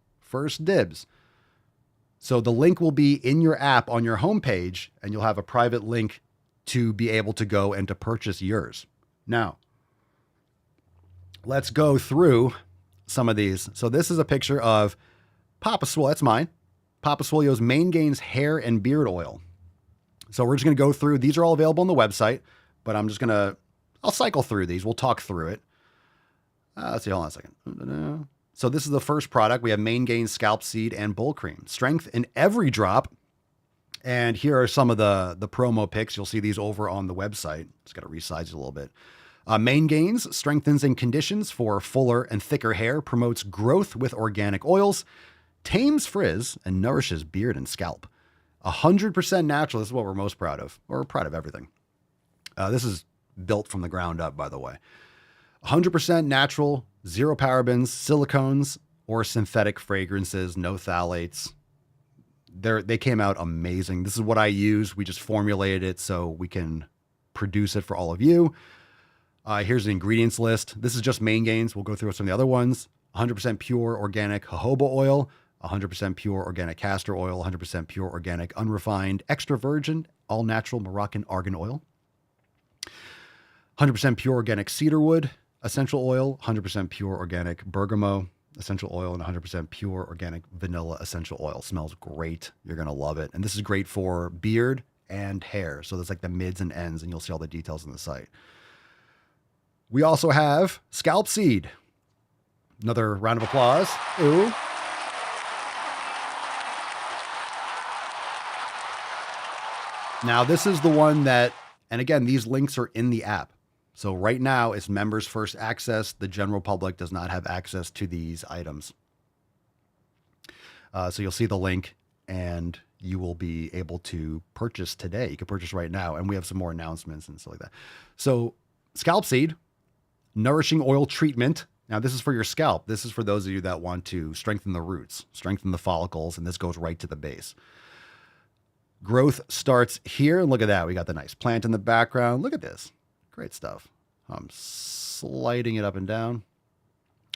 So the link will be in your app on your homepage, and you'll have a private link to be able to go and to purchase yours. Now, let's go through some of these. So this is a picture of Papa Swole. That's mine. Papa Swolio's Main Gains Hair and Beard Oil. So we're just going to go through. These are all available on the website, but I'll cycle through these. We'll talk through it. Let's see. Hold on a second. So this is the first product. We have Main Gains Scalp Seed and Bull Cream. Strength in every drop. And here are some of the promo pics. You'll see these over on the website. Just got to resize it a little bit. Main Gains strengthens and conditions for fuller and thicker hair, promotes growth with organic oils, tames frizz, and nourishes beard and scalp. 100% natural. This is what we're most proud of. We're proud of everything. This is built from the ground up, by the way. 100% natural, zero parabens, silicones, or synthetic fragrances, no phthalates. They came out amazing. This is what I use. We just formulated it so we can produce it for all of you. Here's the ingredients list. This is just Main Gains. We'll go through some of the other ones. 100% pure organic jojoba oil, 100% pure organic castor oil, 100% pure organic unrefined extra virgin all natural Moroccan argan oil, 100% pure organic cedarwood essential oil, 100% pure organic bergamot essential oil, and 100% pure organic vanilla essential oil. Smells great. You're going to love it. And this is great for beard and hair. So there's like the mids and ends, and you'll see all the details on the site. We also have Scalp Seed. Another round of applause. Ooh. Now, this is the one that, and again, these links are in the app. So right now, it's members first access. The general public does not have access to these items. So you'll see the link, and you will be able to purchase today. You can purchase right now, and we have some more announcements and stuff like that. So Scalp Seed, nourishing oil treatment. Now, this is for your scalp. This is for those of you that want to strengthen the roots, strengthen the follicles, and this goes right to the base. Growth starts here. And look at that. We got the nice plant in the background. Look at this. Great stuff. I'm sliding it up and down.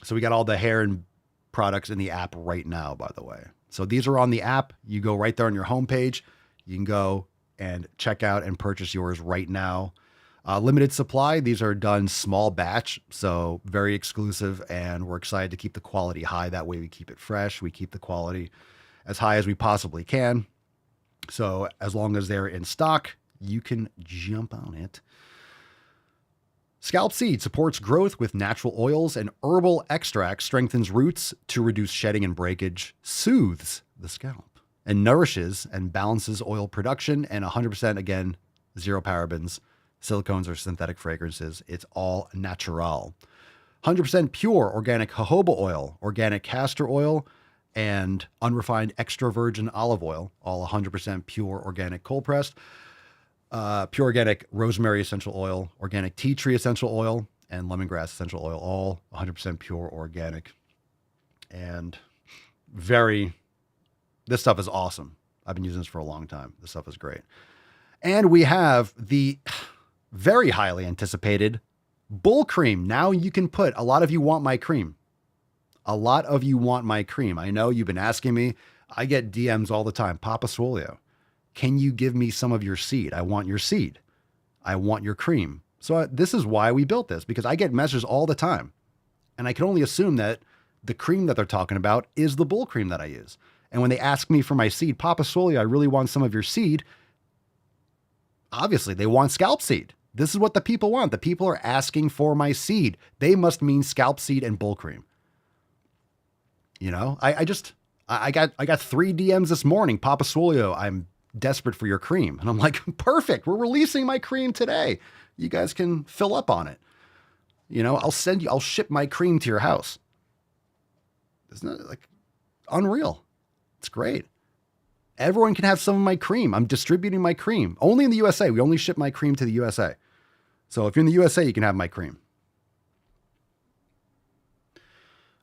So we got all the hair and products in the app right now, by the way. So these are on the app. You go right there on your homepage. You can go and check out and purchase yours right now. Limited supply. These are done small batch, so very exclusive, and we're excited to keep the quality high. That way we keep it fresh. We keep the quality as high as we possibly can. So as long as they're in stock, you can jump on it. Scalp Seed supports growth with natural oils and herbal extracts, strengthens roots to reduce shedding and breakage, soothes the scalp, and nourishes and balances oil production, and 100%, again, zero parabens, silicones, or synthetic fragrances. It's all natural. 100% pure organic jojoba oil, organic castor oil, and unrefined extra virgin olive oil, all 100% pure organic cold pressed. Pure organic rosemary essential oil, organic tea tree essential oil, and lemongrass essential oil, all 100% pure organic. And this stuff is awesome. I've been using this for a long time. This stuff is great. And we have the very highly anticipated Bull Cream. Now you can put, a lot of you want my cream. A lot of you want my cream. I know you've been asking me. I get DMs all the time. Papa Swolio, can you give me some of your seed? I want your seed. I want your cream. So this is why we built this, because I get messages all the time. And I can only assume that the cream that they're talking about is the Bull Cream that I use. And when they ask me for my seed, Papa Swolio, I really want some of your seed. Obviously, they want Scalp Seed. This is what the people want. The people are asking for my seed. They must mean Scalp Seed and Bull Cream. You know, I got 3 DMs this morning. Papa Swolio, I'm desperate for your cream. And I'm like, perfect. We're releasing my cream today. You guys can fill up on it. You know, I'll ship my cream to your house. Isn't it like unreal? It's great. Everyone can have some of my cream. I'm distributing my cream only in the USA. We only ship my cream to the USA. So if you're in the USA, you can have my cream.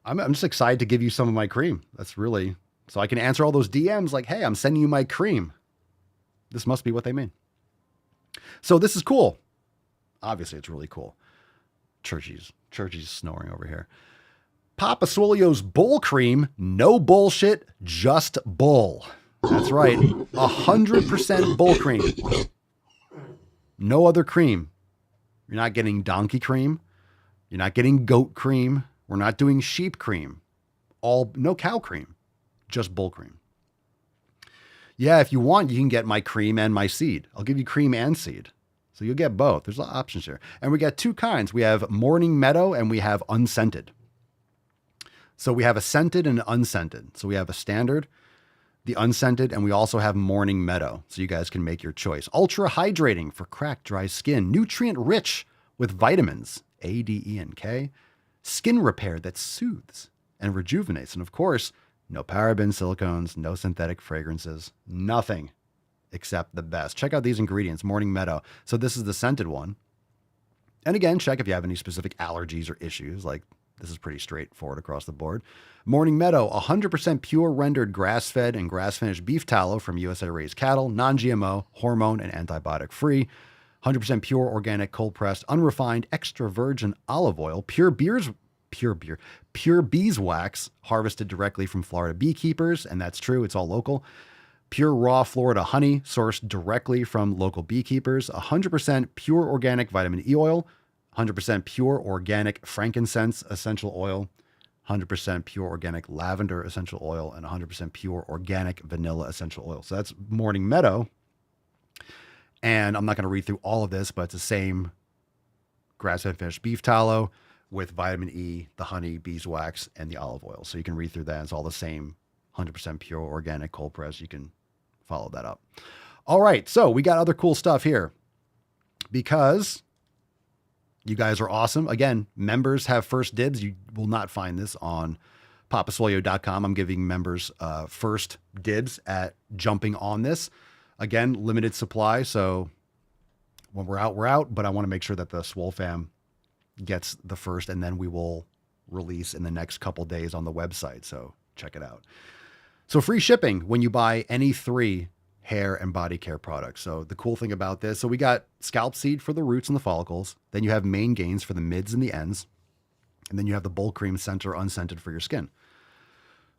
I'm just excited to give you some of my cream. That's really, so I can answer all those DMs like, hey, I'm sending you my cream. This must be what they mean. So this is cool. Obviously, it's really cool. Churchy's snoring over here. Papa Swolio's Bull Cream. No bullshit, just bull. That's right. 100% Bull Cream. No other cream. You're not getting donkey cream. You're not getting goat cream. We're not doing sheep cream. No cow cream, just bull cream. Yeah, if you want, you can get my cream and my seed. I'll give you cream and seed. So you'll get both. There's options here. And we got two kinds. We have Morning Meadow and we have unscented. So we have a scented and an unscented. So we have a standard, the unscented, and we also have Morning Meadow. So you guys can make your choice. Ultra hydrating for cracked, dry skin. Nutrient rich with vitamins A, D, E, and K. Skin repair that soothes and rejuvenates. And of course, no paraben, silicones, no synthetic fragrances, nothing except the best. Check out these ingredients, Morning Meadow. So this is the scented one. And again, check if you have any specific allergies or issues. Like this is pretty straightforward across the board. Morning Meadow, 100% pure rendered grass-fed and grass-finished beef tallow from USA raised cattle, non-GMO, hormone and antibiotic free. 100% pure organic cold-pressed, unrefined, extra virgin olive oil, pure beeswax harvested directly from Florida beekeepers. And that's true. It's all local. Pure raw Florida honey sourced directly from local beekeepers, 100% pure organic vitamin E oil, 100% pure organic frankincense essential oil, 100% pure organic lavender essential oil, and 100% pure organic vanilla essential oil. So that's Morning Meadow. And I'm not going to read through all of this, but it's the same grass-fed finished beef tallow with vitamin E, the honey, beeswax, and the olive oil. So you can read through that. It's all the same 100% pure organic cold press. You can follow that up. All right. So we got other cool stuff here because you guys are awesome. Again, members have first dibs. You will not find this on papaswolio.com. I'm giving members first dibs at jumping on this. Again, limited supply. So when we're out, but I want to make sure that the Swole fam gets the first, and then we will release in the next couple days on the website. So check it out. So free shipping when you buy any 3 hair and body care products. So the cool thing about this, so we got scalp seed for the roots and the follicles. Then you have main gains for the mids and the ends. And then you have the bull cream scent or unscented for your skin.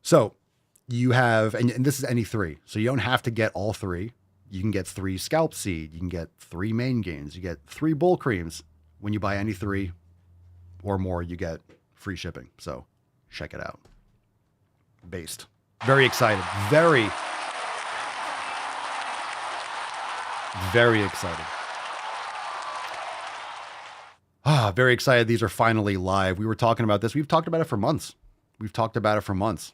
So you have, and this is any 3. So you don't have to get all 3. You can get 3 scalp seed. You can get 3 main gains. You get 3 bull creams. When you buy any 3 or more, you get free shipping. So check it out. Based. Very excited. Very excited. Very excited. These are finally live. We were talking about this. We've talked about it for months.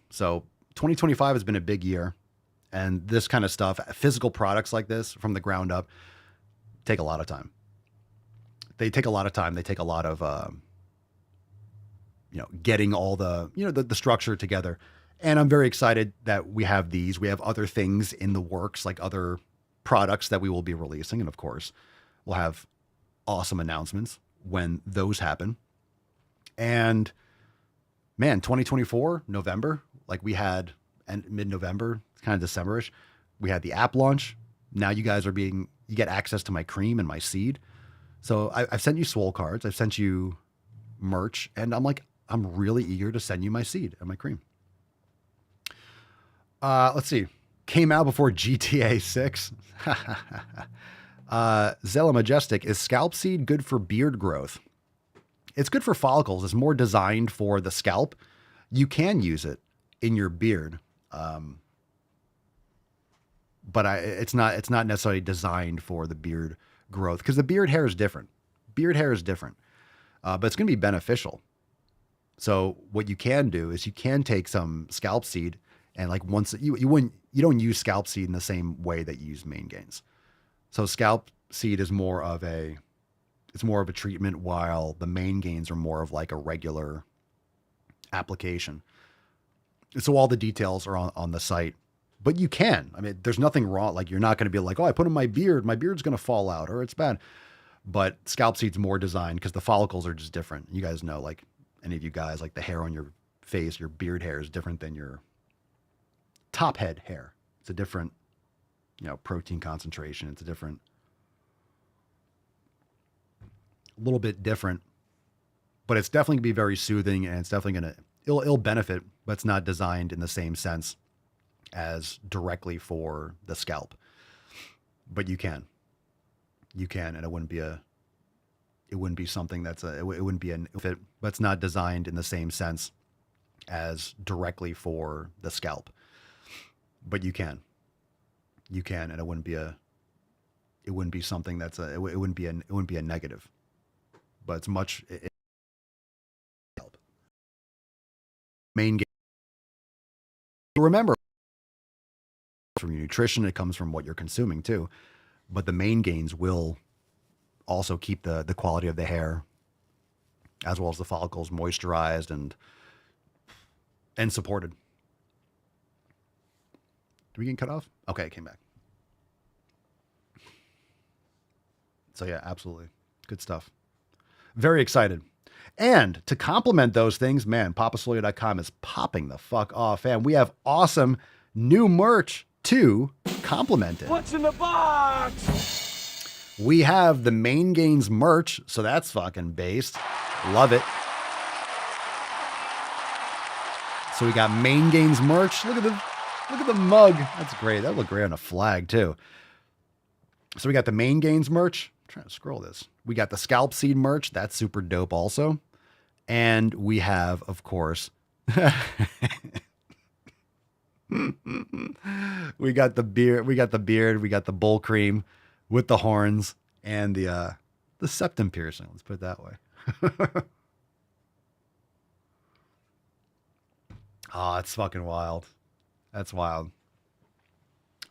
So 2025 has been a big year. And this kind of stuff, physical products like this from the ground up, take a lot of time. They take a lot of time. They take a lot of, getting all the, the structure together. And I'm very excited that we have these. We have other things in the works, like other products that we will be releasing. And of course, we'll have awesome announcements when those happen. And man, 2024, November, like we had, and mid-November, it's kind of December-ish, we had the app launch. Now you guys you get access to my cream and my seed. So I've sent you Swole cards. I've sent you merch. And I'm really eager to send you my seed and my cream. Let's see. Came out before GTA 6. Zella Majestic, is scalp seed good for beard growth? It's good for follicles. It's more designed for the scalp. You can use it in your beard. But it's not necessarily designed for the beard growth because the beard hair is different. But it's going to be beneficial. So what you can do is you can take some scalp seed and once you don't use scalp seed in the same way that you use main gains. So scalp seed is more of a treatment, while the main gains are more of like a regular application. So all the details are on the site, but you can. I mean, there's nothing wrong. Like you're not going to be like, oh, I put in my beard's going to fall out or it's bad. But scalp seed's more designed because the follicles are just different. You guys know, like any of you guys, like the hair on your face, your beard hair is different than your top head hair. It's a different, protein concentration. It's a little bit different, but it's definitely gonna be very soothing, and it's definitely it'll benefit, but it's not designed in the same sense as directly for the scalp, but you can. You can, and it wouldn't be something that's it wouldn't be an fit, but it's not designed in the same sense as directly for the scalp. But you can, and it wouldn't be something that's it wouldn't be a negative, but it's much main gain. Remember, from your nutrition, it comes from what you're consuming too, but the main gains will also keep the quality of the hair as well as the follicles moisturized and supported. Did we get cut off? Okay, it came back. So yeah, absolutely. Good stuff. Very excited. And to complement those things, man, papaswolio.com is popping the fuck off. And we have awesome new merch to complement it. What's in the box? We have the Main Gains merch, so that's fucking based. Love it. So we got Main Gains merch. Look at the mug. That's great. That looked great on a flag too. So we got the Main Gains merch. I'm trying to scroll this. We got the Scalp Seed merch. That's super dope also. And we have, of course, we got the beard, we got the bull cream with the horns and the septum piercing. Let's put it that way. Oh, it's fucking wild. That's wild.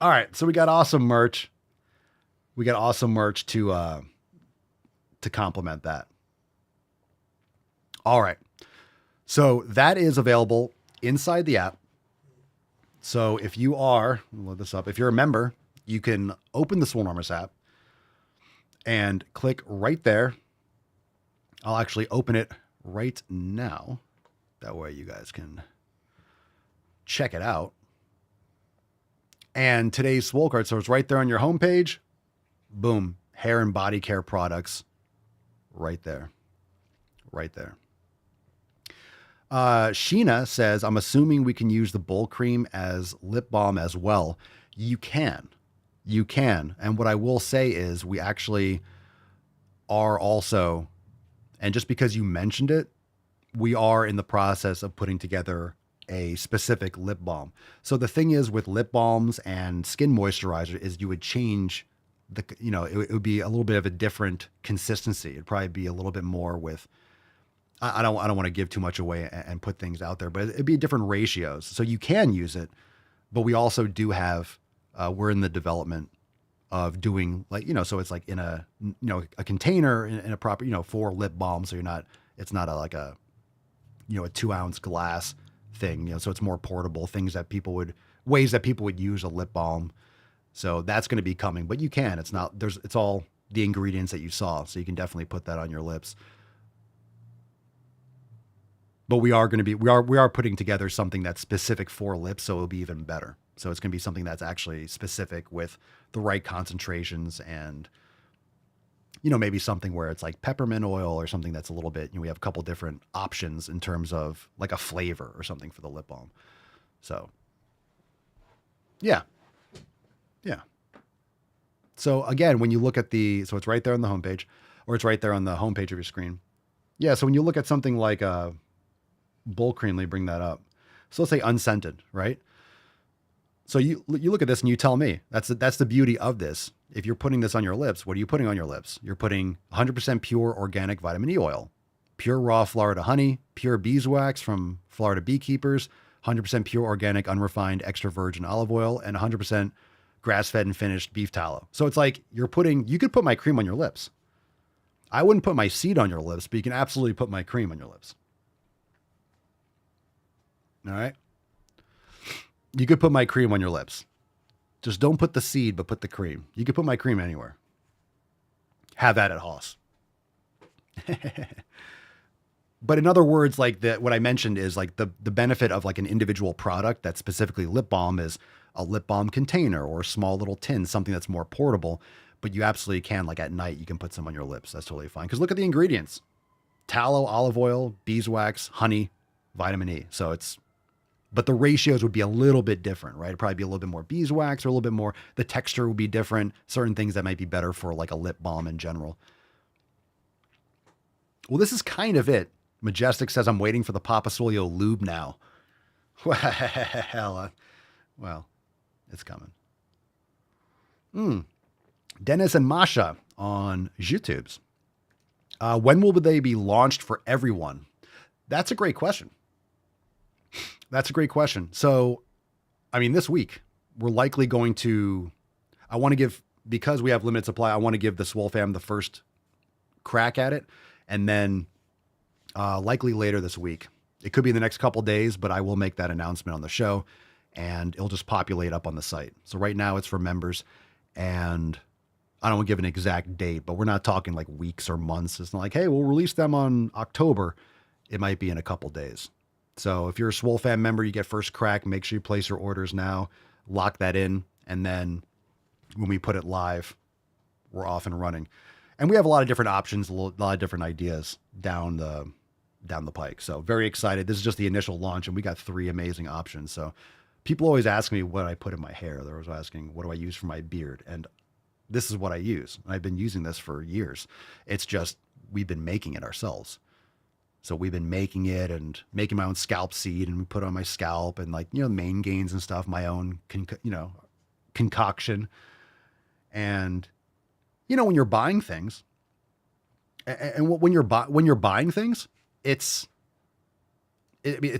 All right, so we got awesome merch. We got awesome merch to complement that. All right. So that is available inside the app. So if you are, load this up. If you're a member, you can open the Swolenormous app and click right there. I'll actually open it right now. That way you guys can check it out. And today's Swole card, so it's right there on your homepage. Boom. Hair and body care products. Right there. Right there. Sheena says, I'm assuming we can use the bull cream as lip balm as well. You can. You can. And what I will say is we actually are also, and just because you mentioned it, we are in the process of putting together a specific lip balm. So the thing is with lip balms and skin moisturizer is you would change the, it would be a little bit of a different consistency. It'd probably be a little bit more with, I don't want to give too much away and put things out there, but it'd be different ratios. So you can use it, but we also do have, we're in the development of doing so it's like in a container in a proper, for lip balm. So it's not like a 2-ounce glass thing, so it's more portable ways that people would use a lip balm. So that's going to be coming, but you can, it's all the ingredients that you saw. So you can definitely put that on your lips. But we are putting together something that's specific for lips. So it'll be even better. So it's going to be something that's actually specific with the right concentrations and, maybe something where it's like peppermint oil or something that's a little bit, we have a couple different options in terms of like a flavor or something for the lip balm. So yeah. Yeah. So again, when you look at so it's right there on the homepage, or it's right there on the homepage of your screen. Yeah. So when you look at something like a bull cream, let me bring that up. So let's say unscented, right? So you look at this and you tell me that's the beauty of this. If you're putting this on your lips, what are you putting on your lips? You're putting 100% pure organic vitamin E oil, pure raw Florida honey, pure beeswax from Florida beekeepers, 100% pure organic unrefined extra virgin olive oil, and 100% grass-fed and finished beef tallow. So it's like you could put my cream on your lips. I wouldn't put my seed on your lips, but you can absolutely put my cream on your lips. All right. You could put my cream on your lips. Just don't put the seed, but put the cream. You could put my cream anywhere. Have that at Haas. But in other words, like what I mentioned is like the benefit of like an individual product that's specifically lip balm is a lip balm container or a small little tin, something that's more portable. But you absolutely can, like at night, you can put some on your lips. That's totally fine. Because look at the ingredients: tallow, olive oil, beeswax, honey, vitamin E. So it's but the ratios would be a little bit different, right? It'd probably be a little bit more beeswax or a little bit more, the texture would be different. Certain things that might be better for like a lip balm in general. Well, this is kind of it. Majestic says, I'm waiting for the Papa Swolio lube now. Well, it's coming. Dennis and Masha on YouTube's. When will they be launched for everyone? That's a great question. So, I mean, this week, we're likely going to, I want to give, because we have limited supply, I want to give the Swole fam the first crack at it. And then likely later this week. It could be in the next couple days, but I will make that announcement on the show and it'll just populate up on the site. So right now it's for members, and I don't want to give an exact date, but we're not talking like weeks or months. It's not like, hey, we'll release them on October. It might be in a couple days. So if you're a Swole fam member, you get first crack. Make sure you place your orders now, lock that in. And then when we put it live, we're off and running. And we have a lot of different options, a lot of different ideas down the pike. So very excited. This is just the initial launch, and we got 3 amazing options. So people always ask me what I put in my hair. They're always asking, what do I use for my beard? And this is what I use. I've been using this for years. It's just, we've been making it ourselves. So we've been making it and making my own scalp seed, and we put it on my scalp and like, main gains and stuff, my own, concoction. And, when you're buying things and when you're buying things, it's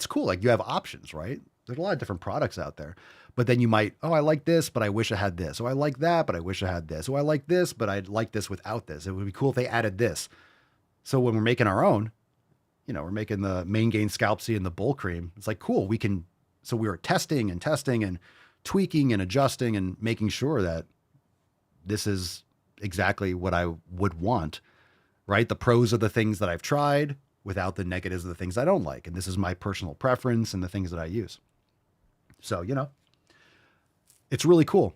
cool. Like you have options, right? There's a lot of different products out there, but then you might, I like this, but I wish I had this. Oh, I like that, but I wish I had this. Oh, I like this, but I'd like this without this. It would be cool if they added this. So when we're making our own, we're making the main gain scalp seed and the bull cream. It's like, cool. So we were testing and tweaking and adjusting and making sure that this is exactly what I would want, right? The pros of the things that I've tried without the negatives of the things I don't like. And this is my personal preference and the things that I use. So, it's really cool.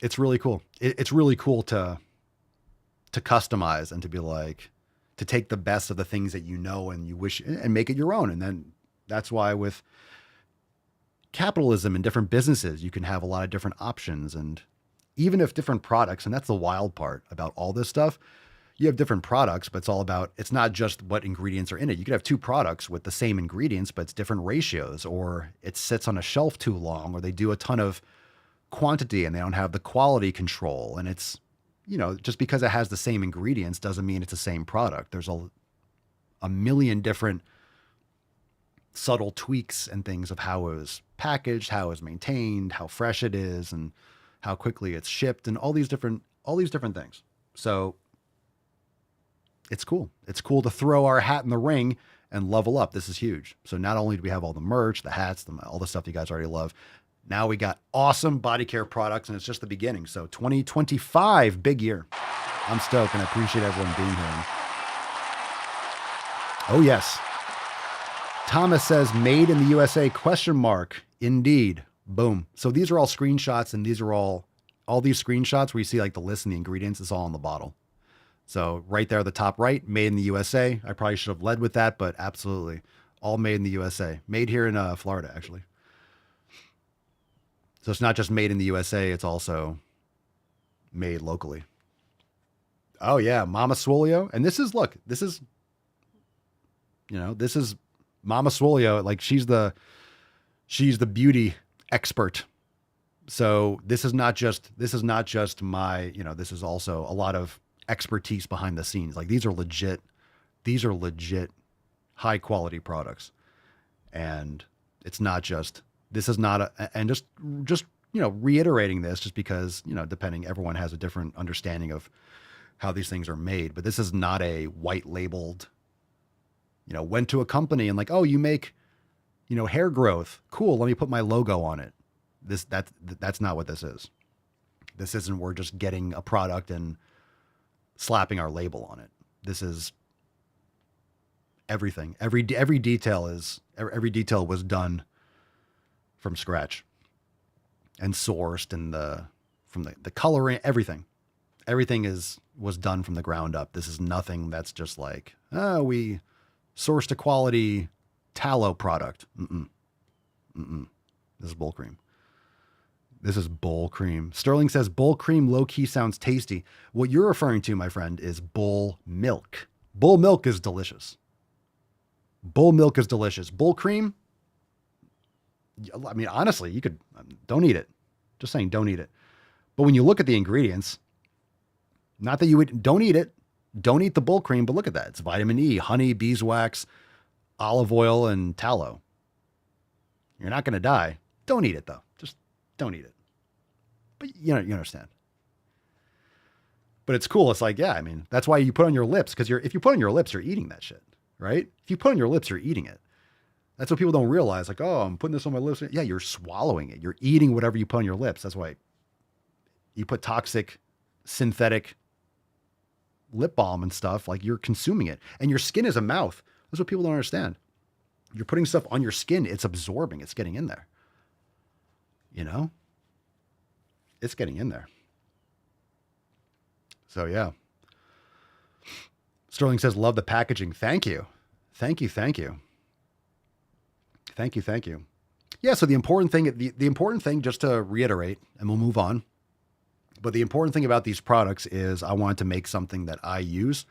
It's really cool. It's really cool to customize and to be like, to take the best of the things that and you wish and make it your own. And then that's why with capitalism and different businesses, you can have a lot of different options. And even if different products, and that's the wild part about all this stuff, you have different products, but it's not just what ingredients are in it. You could have 2 products with the same ingredients, but it's different ratios, or it sits on a shelf too long, or they do a ton of quantity and they don't have the quality control. And it's, just because it has the same ingredients doesn't mean it's the same product. There's a million different subtle tweaks and things of how it was packaged, how it was maintained, how fresh it is, and how quickly it's shipped, and all these different things. So it's cool. It's cool to throw our hat in the ring and level up. This is huge. So not only do we have all the merch, the hats, all the stuff you guys already love, now we got awesome body care products, and it's just the beginning. So 2025, big year. I'm stoked, and I appreciate everyone being here. Oh, yes. Thomas says, made in the USA, ? Indeed. Boom. So these are all screenshots, and these are all these screenshots where you see like the list and the ingredients is all on the bottle. So right there at the top right, made in the USA. I probably should have led with that, but absolutely. All made in the USA. Made here in Florida, actually. So it's not just made in the USA, it's also made locally. Oh yeah, Mama Swolio. And this is Mama Swolio. Like she's the beauty expert. So this is not just my, this is also a lot of expertise behind the scenes. Like these are legit high quality products. And it's not just, this is not and just reiterating this just because, depending, everyone has a different understanding of how these things are made, but this is not a white labeled, went to a company and like, oh, you make, hair growth. Cool. Let me put my logo on it. That's not what this is. This isn't, we're just getting a product and slapping our label on it. This is everything. Every detail was done from scratch and sourced, and from the coloring, everything was done from the ground up. This is nothing that's just like, we sourced a quality tallow product. This is bull cream. This is bull cream. Sterling says bull cream low-key sounds tasty. What you're referring to, my friend, is bull milk. Bull milk is delicious. Bull milk is delicious. Bull cream, I mean, honestly, you could, don't eat it. Just saying, don't eat it. But when you look at the ingredients, not that you would, don't eat it. Don't eat the bull cream, but look at that. It's vitamin E, honey, beeswax, olive oil, and tallow. You're not going to die. Don't eat it, though. Just don't eat it. But you understand. But it's cool. It's like, yeah, I mean, that's why you put on your lips, because if you put on your lips, you're eating that shit, right? If you put on your lips, you're eating it. That's what people don't realize. Like, oh, I'm putting this on my lips. Yeah, you're swallowing it. You're eating whatever you put on your lips. That's why you put toxic, synthetic lip balm and stuff. Like, you're consuming it. And your skin is a mouth. That's what people don't understand. You're putting stuff on your skin. It's absorbing. It's getting in there. You know? It's getting in there. So, yeah. Sterling says, love the packaging. Thank you. Thank you. Thank you. Thank you. Thank you. Yeah. So the important thing, just to reiterate, and we'll move on. But the important thing about these products is I wanted to make something that I use,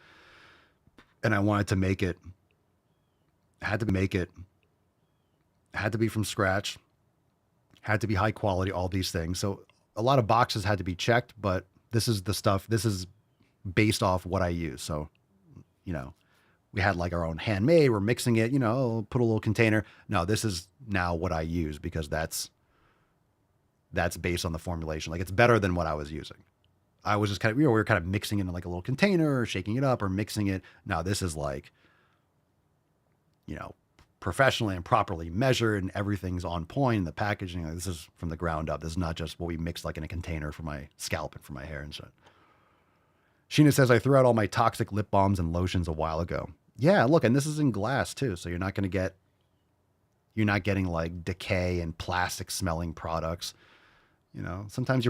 and I wanted to make it, had to be from scratch, had to be high quality, all these things. So a lot of boxes had to be checked, but this is the stuff, this is based off what I use. So, we had like our own handmade, we're mixing it, put a little container. No, this is now what I use, because that's based on the formulation. Like, it's better than what I was using. I was just kind of, we were kind of mixing it in like a little container, or shaking it up or mixing it. Now this is like, professionally and properly measured, and everything's on point. The packaging, like, this is from the ground up. This is not just what we mixed like in a container for my scalp and for my hair and shit. Sheena says, I threw out all my toxic lip balms and lotions a while ago. Yeah, look, and this is in glass too. So you're not getting like decay and plastic smelling products. Sometimes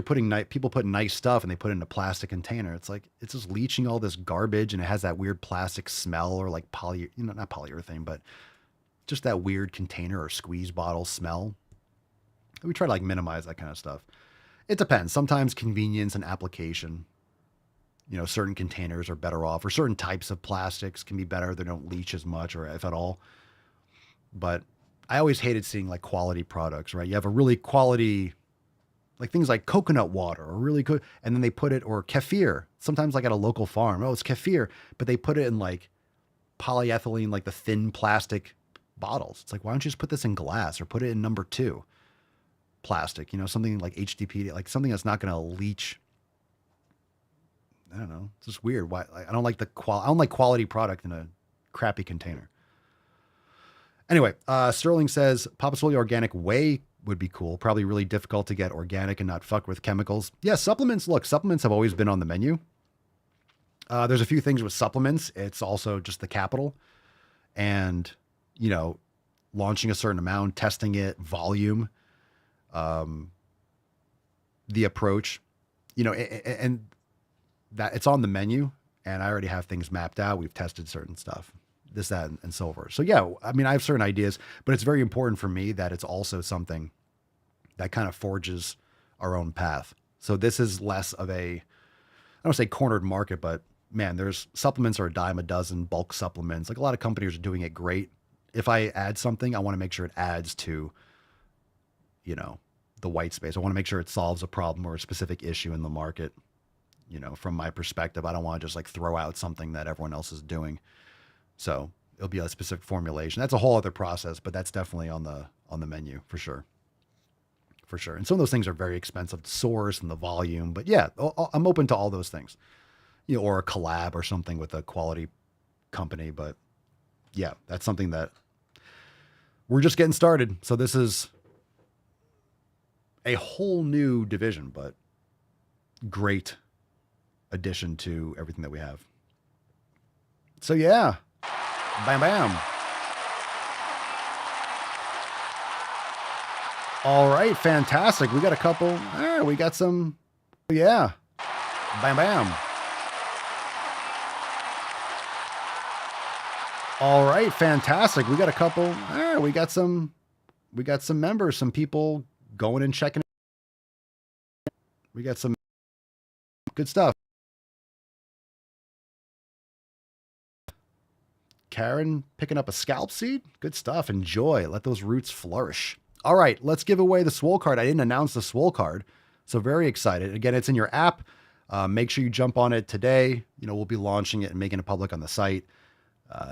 people put nice stuff and they put it in a plastic container. It's like, it's just leaching all this garbage, and it has that weird plastic smell, or like not polyurethane, but just that weird container or squeeze bottle smell. We try to like minimize that kind of stuff. It depends. Sometimes convenience and application, certain containers are better off, or certain types of plastics can be better. They don't leach as much, or if at all. But I always hated seeing like quality products, right? You have a really quality, like things like coconut water, or really good. And then they put it, or kefir, sometimes like at a local farm. Oh, it's kefir, but they put it in like polyethylene, like the thin plastic bottles. It's like, why don't you just put this in glass, or put it in number 2 plastic, something like HDPE, like something that's not going to leach. I don't know. It's just weird. Why? I don't like I don't like quality product in a crappy container. Anyway, Sterling says Papa Swolio organic whey would be cool. Probably really difficult to get organic and not fuck with chemicals. Yeah, supplements. Look, supplements have always been on the menu. There's a few things with supplements. It's also just the capital, and launching a certain amount, testing it, volume, the approach, and that it's on the menu, and I already have things mapped out. We've tested certain stuff, this, that, and so forth. So yeah, I mean, I have certain ideas, but it's very important for me that it's also something that kind of forges our own path. So this is less of a, I don't say cornered market, but man, there's supplements are a dime a dozen, bulk supplements. Like, a lot of companies are doing it great. If I add something, I want to make sure it adds to, the white space. I want to make sure it solves a problem or a specific issue in the market. From my perspective, I don't want to just like throw out something that everyone else is doing. So it'll be a specific formulation. That's a whole other process, but that's definitely on the menu for sure. For sure. And some of those things are very expensive to source, and the volume, but yeah, I'm open to all those things, or a collab or something with a quality company. But yeah, that's something that we're just getting started. So this is a whole new division, but great addition to everything that we have. So yeah, bam, bam. All right, fantastic. We got a couple. We got some. Yeah, bam, bam. All right, fantastic. We got a couple. We got some We got some members, some people going and checking. We got some good stuff. Karen picking up a scalp seed. Good stuff. Enjoy. Let those roots flourish. All right, let's give away the Swole card. I didn't announce the Swole card, so very excited. Again, it's in your app. Make sure you jump on it today. We'll be launching it and making it public on the site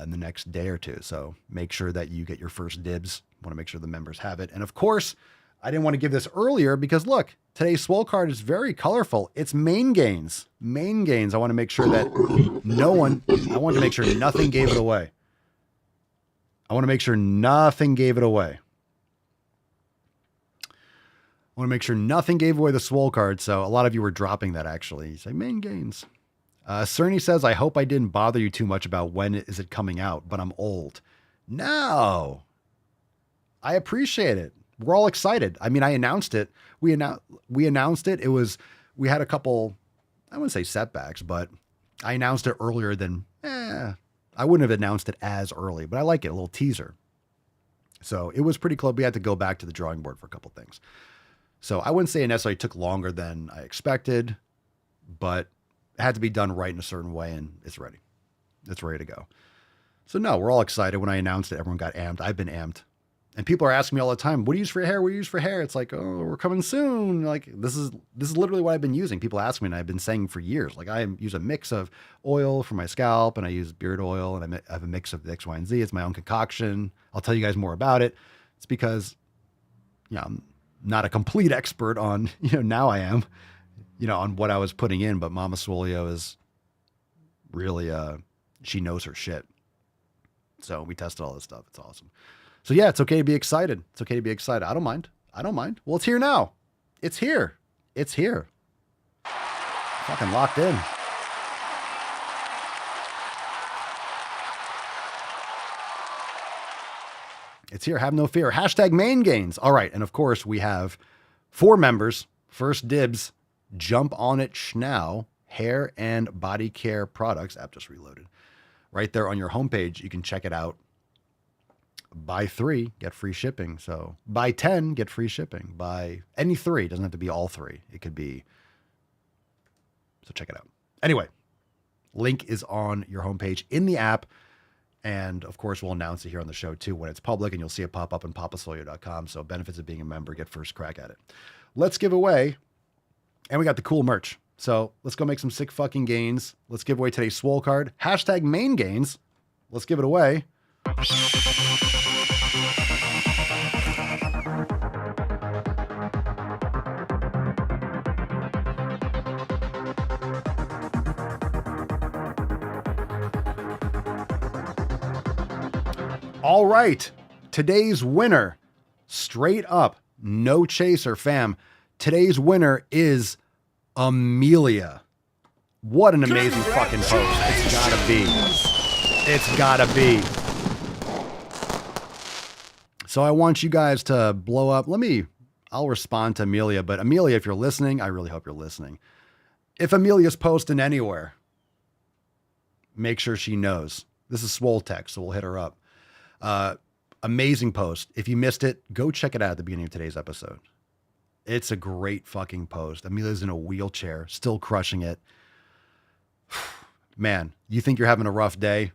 in the next day or two. So make sure that you get your first dibs. Want to make sure the members have it. And of course, I didn't want to give this earlier because look, today's Swole card is very colorful. It's main gains. Main gains. I want to make sure that I want to make sure nothing gave it away. I want to make sure nothing gave it away. I want to make sure nothing gave away the Swole card. So a lot of you were dropping that actually. You say main gains. Cerny says, I hope I didn't bother you too much about when is it coming out, but I'm old. No, I appreciate it. We're all excited. I mean, I announced it. We announced it. We had a couple, I wouldn't say setbacks, but I announced it earlier than, I wouldn't have announced it as early, but I like it. A little teaser. So it was pretty close. We had to go back to the drawing board for a couple things. So I wouldn't say it necessarily took longer than I expected, but it had to be done right in a certain way, and it's ready. It's ready to go. So no, we're all excited. When I announced it, everyone got amped. I've been amped. And people are asking me all the time, what do you use for your hair? What do you use for hair? It's like, oh, we're coming soon. Like, this is literally what I've been using. People ask me, and I've been saying for years. Like, I use a mix of oil for my scalp, and I use beard oil, and I have a mix of the X, Y, and Z. It's my own concoction. I'll tell you guys more about it. It's because, I'm not a complete expert on, now I am, on what I was putting in, but Mama Swolio is really, she knows her shit. So we tested all this stuff. It's awesome. So yeah, it's okay to be excited. It's okay to be excited. I don't mind. Well, it's here now. It's here. Fucking locked in. It's here. Have no fear. Hashtag main gains. All right. And of course, we have 4 members. First dibs. Jump on it now. Hair and body care products. App just reloaded. Right there on your homepage. You can check it out. Buy 3, get free shipping. So buy 10, get free shipping. Buy any 3. It doesn't have to be all 3. It could be. So check it out. Anyway, link is on your homepage in the app. And of course, we'll announce it here on the show too when it's public, and you'll see it pop up on papasolio.com. So benefits of being a member, get first crack at it. Let's give away. And we got the cool merch. So let's go make some sick fucking gains. Let's give away today's Swole card. Hashtag main gains. Let's give it away. All right, today's winner, straight up, no chaser, fam. Today's winner is Amelia. What an amazing fucking post. It's gotta be. So I want you guys to blow up. I'll respond to Amelia, but Amelia, if you're listening, I really hope you're listening. If Amelia's posting anywhere, make sure she knows. This is Swole Tech, so we'll hit her up. Amazing post. If you missed it, go check it out at the beginning of today's episode. It's a great fucking post. Amelia's in a wheelchair, still crushing it. Man, you think you're having a rough day?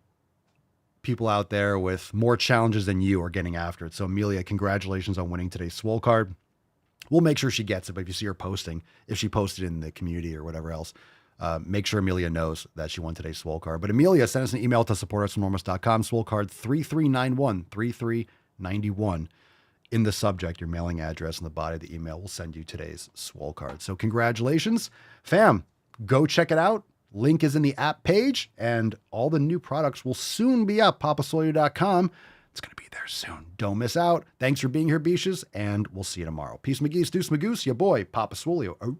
People out there with more challenges than you are getting after it. So Amelia, congratulations on winning today's Swole card. We'll make sure she gets it, but if you see her posting, if she posted in the community or whatever else, make sure Amelia knows that she won today's Swole card. But Amelia, send us an email to support@enormous.com. Swole card 3391. In the subject, your mailing address and the body of the email will send you today's Swole card. So congratulations, fam. Go check it out. Link is in the app page, and all the new products will soon be up. papasolio.com. It's going to be there soon. Don't miss out. Thanks for being here, Beaches, and we'll see you tomorrow. Peace, McGee's, Deuce, Magoose, your boy, Papa Swolio. Oh.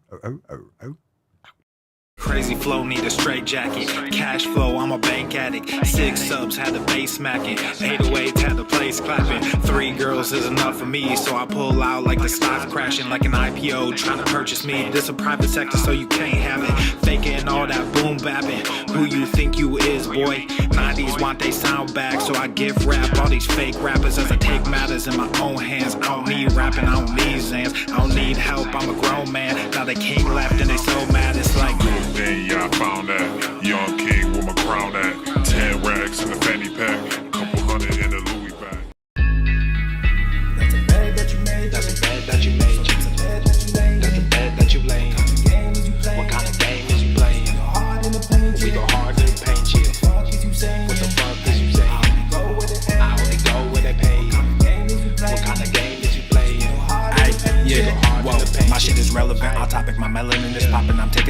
Crazy flow, need a straight jacket. Cash flow, I'm a bank addict. 6 subs, had the bass smacking. 808s, had the place clapping. 3 girls is enough for me, so I pull out like the stock crashing. Like an IPO trying to purchase me. This a private sector, so you can't have it. Faking all that boom bapping. Who you think you is, boy? 90 ladies want they sound back, so I give rap all these fake rappers as I take matters in my own hands. I don't need rapping, I don't need Zans, I don't need help, I'm a grown man. Now they king left and they so mad, it's like then yeah, I found that young king with my crown at 10 racks in the fanny pack, couple hundred in the Louis bag. That's a bed that you made. that's a bed that you made. That's a bed that you laid. That's a bed that you laid. What kind of game is you playing? What kind of game is you playing? We go hard in the paint. We go hard in the paint, yeah. What the fuck is you saying? What the fuck is you saying? I only go where they pay. I only go where they pay. What kind of game is you playing? What kind of game is you playing? Hard in the paint. Whoa, my shit is relevant. On topic, my melanin is popping. I'm taking